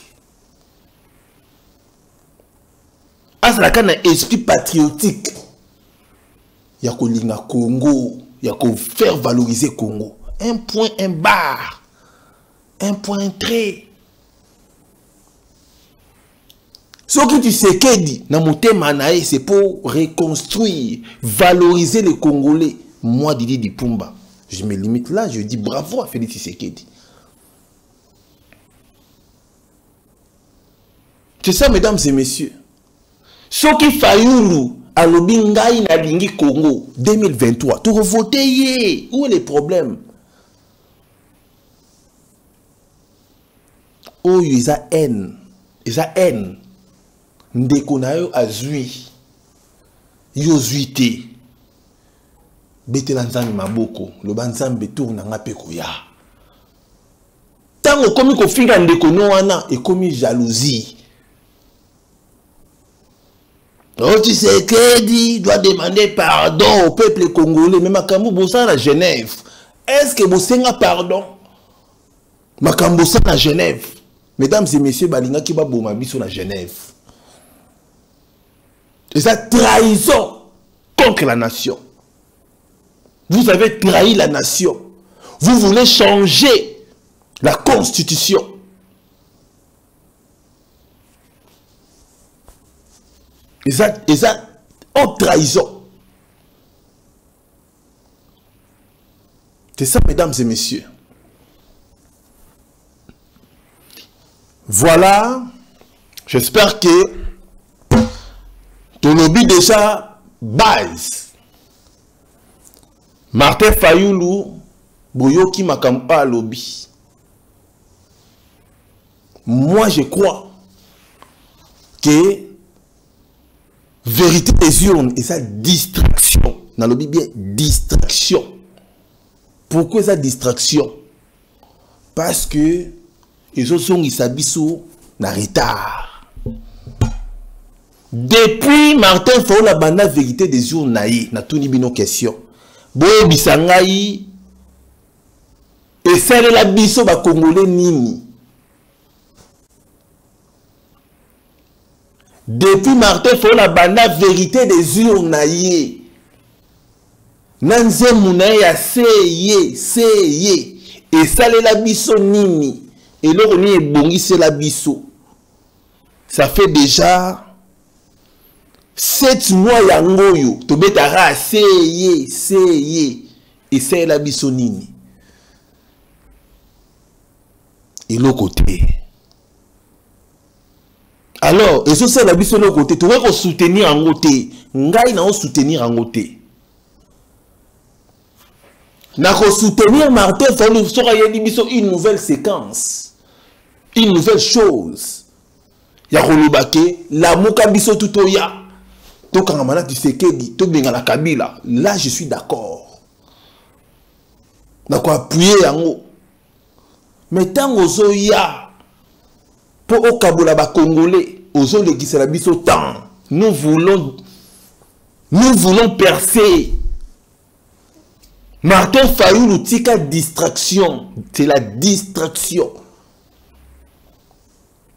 Speaker 1: à la kana esprit patriotique ya ko linga Congo il y a qu'à faire valoriser Congo. Un point, un bar. Un point, un trait. Ce que tu sais qu'est dit, c'est pour reconstruire, valoriser les Congolais. Moi, Didi Dipumba, je me limite là, je dis bravo à Félix Tshisekedi. C'est ça, mesdames et messieurs. Ce qui Fayoulou, à l'Obingaï na lingi Congo 2023. Tu revoté où est le problème? Oh, il y a haine. Il y a haine. Ndeko na yo azui. Yo zuité. Bete lanzami maboko. Le banzambe tourne nga peko ya. Tango komi ko finga ndeko no wana et komi jalousie. Oh, tu sais qu'il doit demander pardon au peuple congolais. Mais Makambo Bossa à Genève. Est-ce que Bossa a pardon? Makambo Bossa à Genève. Mesdames et messieurs, Balinga qui va Bomabiso à Genève. Et ça, trahison contre la nation. Vous avez trahi la nation. Vous voulez changer la constitution. Et ça, haute trahison. C'est ça, mesdames et messieurs. Voilà. J'espère que ton lobby déjà base. Martin Fayoulou, Boyoki Makampa lobby. Moi, je crois que vérité des urnes et sa distraction. Dans le bien distraction. Pourquoi sa distraction? Parce que les autres sont ils na retard. Depuis Martin Fayoulou la banda vérité des urnes naïe na tout bino question. Boye bisangai et celle la biso ba congolais nini. Depuis Martin Fayoulou la banda vérité des urnes naïe. Nanze mounaye ya seye et sale la biso nini. Et là on est bongi c'est la biso. Ça fait déjà 7 mois yangoyo to betara seye et c'est la biso nini. et l'autre côté. Alors, et ça, la biso l'autre côté. Tu veux soutenir en côté. Ngai na soutenir en côté. Na soutenir Martin Fayulu sera une nouvelle séquence. Une nouvelle chose. Ya kolobake la muka biso tutoya. To kangamana Tshisekedi, to bengala Kabila. Là, je suis d'accord. Na ko appuyer yango. Mais tant ozo ya pour okabola ba Congolais, ozo le gisela biso tant. Nous voulons percer. Martin Fayulu tika distraction, c'est la distraction.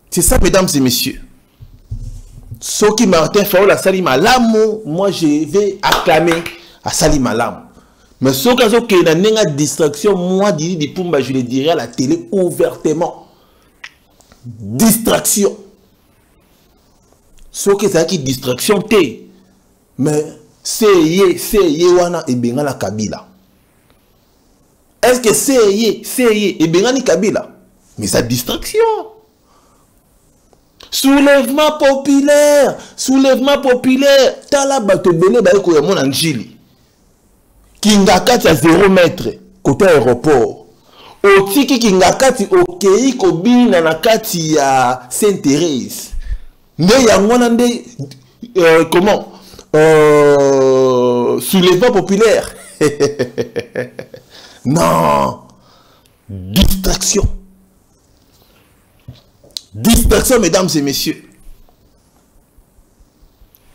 Speaker 1: C'est ça, mesdames et messieurs. Ce qui Martin Fayulu a sali malamu, moi je vais acclamer à sali malamu. Mais ce qui est une distraction, moi je le dirais à la télé ouvertement. Distraction. Ce qui est une distraction, mais c'est wana et benga la Kabila. Est-ce que c'est et benga ni Kabila? Mais c'est distraction. Soulèvement populaire. Tala bato belé ba ko ya mon anjili. Kingakati à 0 mètre côté aéroport. Otiki kingakati okei kobina na kati ya Sainte-Thérèse. Nde ya ngona nde comment soulèvement populaire. Non. Distraction. Distraction, mesdames et messieurs.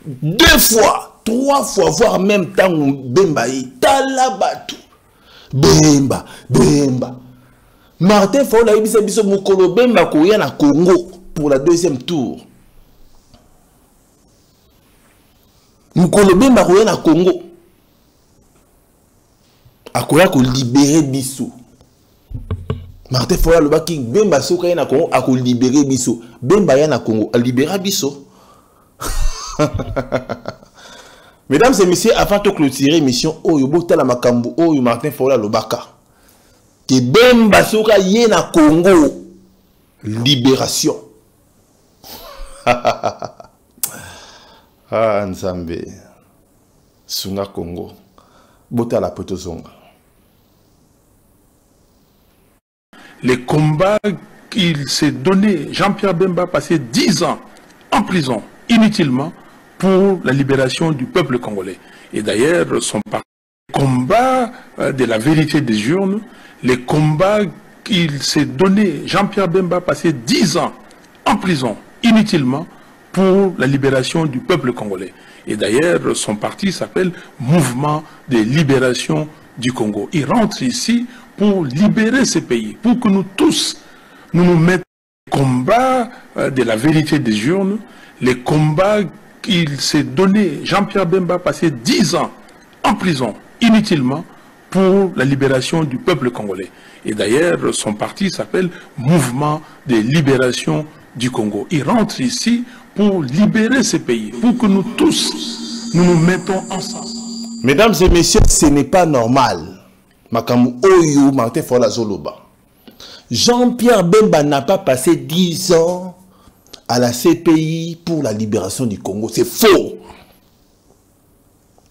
Speaker 1: 2 fois, 3 fois, voire même temps, Bemba yi talabatu. Bemba. Martin Fayulu a dit biso mukolo Bemba koya na Congo pour la 2e tour. Mukolo Bemba koya na Congo. Akoya ko libérer biso. Martin Fayulu ba ki Bemba soka ya na Congo a ko libérer biso. Bemba ya na Congo a libérer biso. Mesdames et messieurs, avant de clôturer l'émission, Oyobota Makambu, Oyo Martin Fayulu Lobaka. Que Bemba soka ya na Congo. Libération. Ah, Nzambe. Sunga Congo. Bota la potozonga.
Speaker 4: Les combats qu'il s'est donné, Jean-Pierre Bemba a passé 10 ans en prison, inutilement, pour la libération du peuple congolais. Et d'ailleurs, son combat de la vérité des urnes, les combats qu'il s'est donné, Jean-Pierre Bemba a passé 10 ans en prison, inutilement, pour la libération du peuple congolais. Et d'ailleurs, son parti s'appelle Mouvement de libération du Congo. Il rentre ici pour libérer ce pays, pour que nous tous, nous mettions au combat de la vérité des urnes, les combats qu'il s'est donné, Jean-Pierre Bemba a passé 10 ans en prison, inutilement, pour la libération du peuple congolais. Et d'ailleurs, son parti s'appelle Mouvement de libération du Congo. Il rentre ici pour libérer ce pays, pour que nous tous, nous mettons ensemble.
Speaker 1: Mesdames et messieurs, ce n'est pas normal. Makamu Oyo Martin Fayulu Zoloba. Jean-Pierre Bemba n'a pas passé 10 ans à la CPI pour la libération du Congo. C'est faux.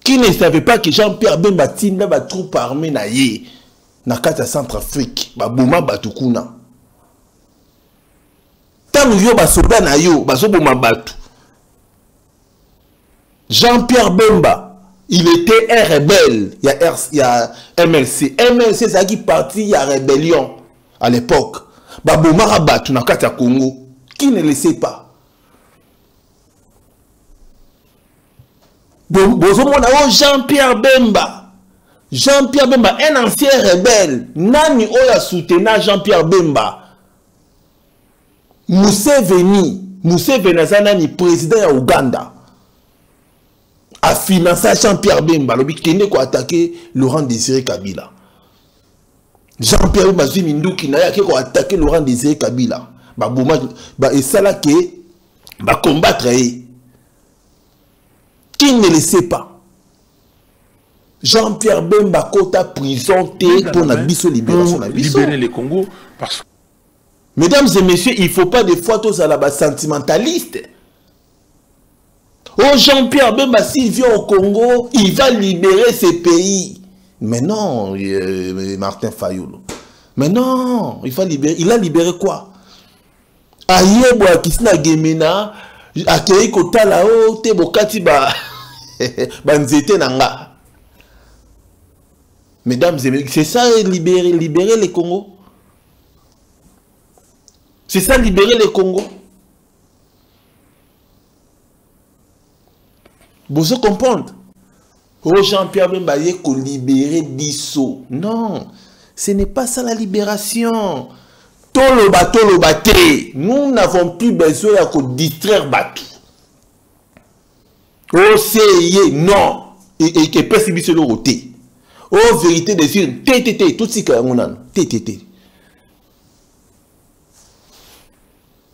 Speaker 1: Qui ne savait pas que Jean-Pierre Bemba tinda ba troupe armée na ye na kata Centrafrique, ba boma batukuna. Tant yo ba soda na yo, ba soboma batu. Jean-Pierre Bemba, il était un rebelle. Il y a MLC. MLC, c'est qui parti, il y a rébellion à l'époque. Babomara Batu na kata Congo. Qui ne le sait pas? Jean-Pierre Bemba. Jean-Pierre Bemba, un ancien rebelle. Nani oya soutena Jean-Pierre Bemba. Museveni Zanani, président ya Ouganda. A financé Jean-Pierre Bemba, l'objectif ko attaquer Laurent Désiré Kabila. Jean-Pierre Bemba Zimindouki na ya ko attaquer Laurent Désiré Kabila. Ba bouma ba esala ke ba combattre. Qui ne le sait pas? Jean-Pierre Bemba kota prison pour la biso libération na biso.
Speaker 4: Libérer le Congo parce
Speaker 1: Mesdames et messieurs, il ne faut pas des fois tous à la sentimentaliste. Oh, Jean-Pierre Bemba, s'il vient au Congo, il va libérer ces pays. Mais non, Martin Fayulu. Mais non, il va libérer. Il a libéré quoi? Ayebo Akisina Gemena, Akei Kota là-haut, Tebokati ba Banzete Nanga. Mesdames et messieurs, c'est ça libérer les Congos. C'est ça libérer les Congos. Vous se comprendre? Oh, Jean-Pierre Bemba ko libérer Bisso. Non, ce n'est pas ça la libération. Tolo bate. Nous n'avons plus besoin de distraire Batou. Oh, c'est non. Et que personne ne se le roté. Oh, vérité des yeux. Tout ce qu'il y a.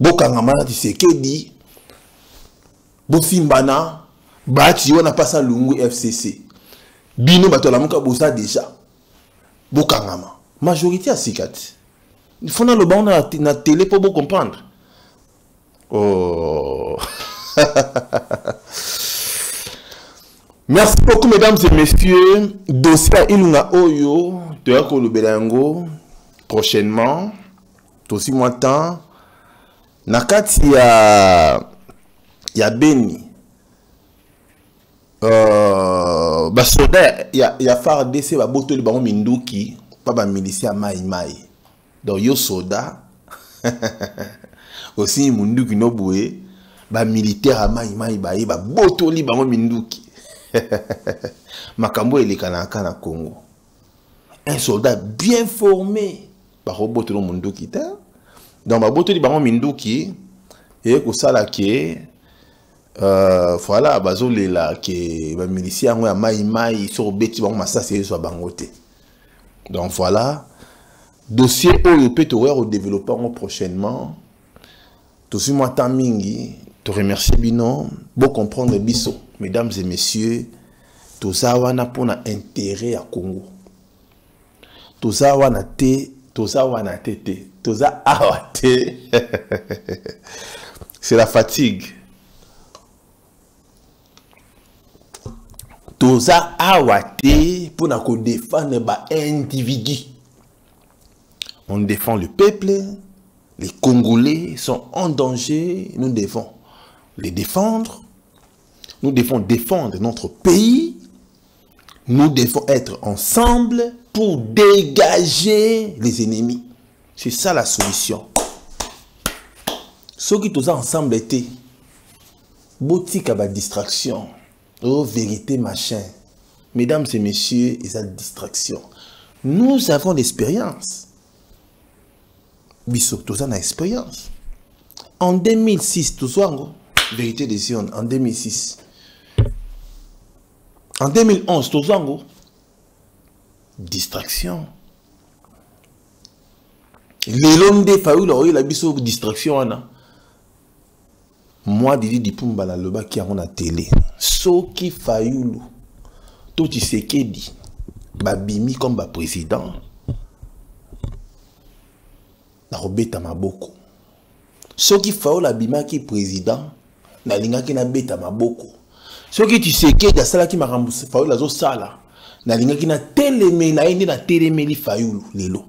Speaker 1: Bokangamana, tu sais, qui dit Bofimbana, Bati, on n'a pas ça Lungu FCC. Bino Batolamuka Bosa déjà. Bokangama. Majorité à Sikat. Il faut le banc na télé pour vous comprendre. Oh. Merci beaucoup, mesdames et messieurs. Dossier Ilunga Oyo, Teako Lubelango, prochainement, aussi moins temps. Nakati ya Beni. Basoda ya FARDC ba boto li bango minduki pa ba milicia mai. Donc yo soda aussi munduki no boué ba militaire a mai ba boto li bango minduki. Makambo elekanaka na Congo. Un soldat bien formé ba boto no munduki ta. Donc ba boto li bango minduki et ko sala ke voilà, bazole là que les miliciens ont mai sur beti bango masasi so bangote. Donc voilà, dossier peut au développer prochainement. Tout ce moi mingi, te remercie bino, bon comprendre biso, mesdames et messieurs, tout ça wana pour intérêt à Congo. Tout ça wana té, tout ça wana tété, tout ça awate. C'est la fatigue. Tout ça awate pour nous défendre les individus. On défend le peuple, les Congolais sont en danger, nous devons les défendre. Nous devons défendre notre pays. Nous devons être ensemble pour dégager les ennemis. C'est ça la solution. Ceux qui tous ensemble étaient, boutique à la distraction. Oh, vérité, machin. Mesdames et messieurs, et sa distraction. Nous avons l'expérience. Bissot, tout ça, on a l'expérience. En 2006, tout ça, vérité des Sion, en 2006. En 2011, tout ça, distraction. Les longs des faoules, il a bissot distraction, moi, Didi Dipumba, la loba qui a la télé. Soki Fayulu, tout ce qui dit, babimi comme ba président, na robeta maboko. Soki Fayulu la bima qui président, na linga qui na beta maboko. Soki tu sais que da sala qui m'a remboursé Fayulu la zo sala, na linga qui na télémé na indi na télémé li Fayulu lelo.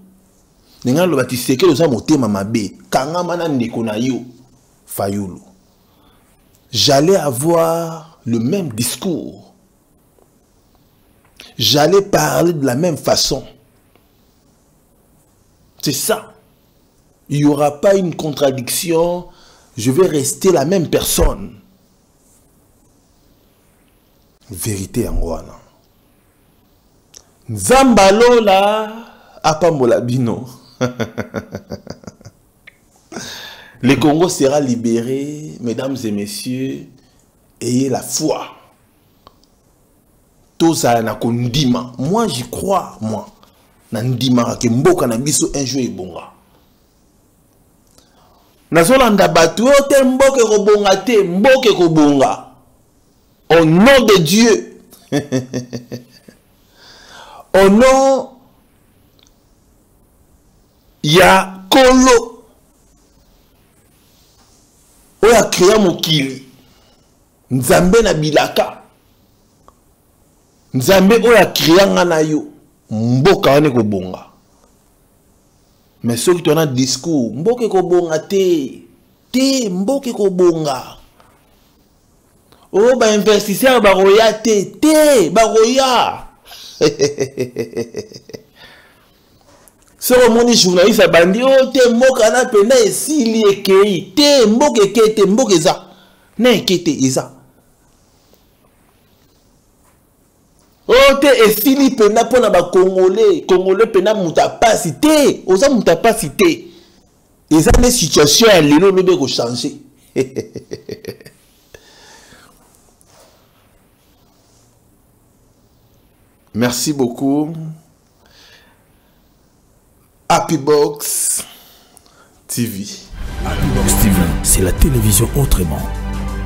Speaker 1: Ninga loba tu sais que lo sa motema mabe, kanga mana ndeko na yo Fayulu. J'allais avoir le même discours. J'allais parler de la même façon. C'est ça. Il n'y aura pas une contradiction. Je vais rester la même personne. Vérité en Rwanda. Zambalola apambola bino. Le Congo sera libéré, mesdames et messieurs, ayez la foi. Tout ça na kondima. Moi j'y crois, moi. Nandima ke mboka na biso un jour ebonga. Nazolanda batu te mboke ko bonga te, mboke ko bonga. Au nom de Dieu. Au nom ya Kolo a créé mokili nzambe na bilaka nzambe oyo a créé ngana yo mboka wane ko bonga mais ceux qui ont un discours mboka ko bonga te mboka ko bonga oh ba investisseur ba roya te ba roya so moni journaliste bandi o te mboka na pena esili ekei te mboka ekei te mboka eza na ekei te eza o te esili pena pona ba congolais pena mutapasi te oza mutapasi te eza ne situation ya lelo lobe ko changer merci beaucoup. Happy Box TV.
Speaker 7: Happy Box TV, c'est la télévision autrement.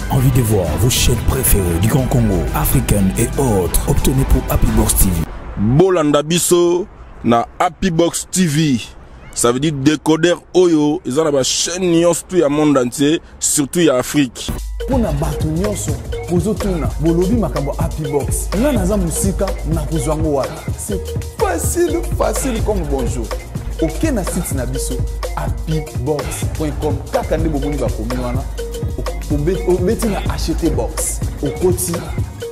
Speaker 7: Envie de voir vos chaînes préférées du Grand Congo, africaines et autres. Obtenez pour Happy Box TV.
Speaker 8: Bolanda biso na Happy Box TV. Ça veut dire décodeur Oyo. Ils ont la chaîne tout le monde entier, surtout en Afrique.
Speaker 9: Pour na batu nyonso pozotuna bolobi makambo Happy Box. Nga naza musika na kozwango wala. C'est facile comme bonjour. Ok na site na biso happybox.com kaka nde boboni bakomi wana obeti na acheter box okoti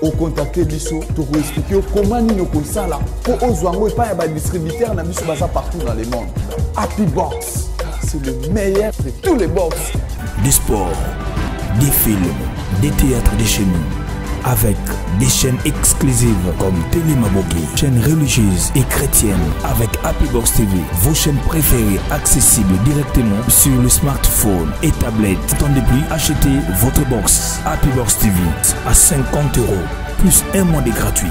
Speaker 9: ocontacter biso to expliquer comment nino kosala po ozwango epa ya ba distributeur na biso baza partout dans le monde. Happy Box, c'est le meilleur de tous les box.
Speaker 7: Des sports, des films, des théâtres de chez nous, avec des chaînes exclusives comme Télé Maboki, chaînes religieuses et chrétiennes avec Happy Box TV, vos chaînes préférées accessibles directement sur le smartphone et tablette. Attendez plus, achetez votre box Happy Box TV à 50 € plus un mois de gratuit.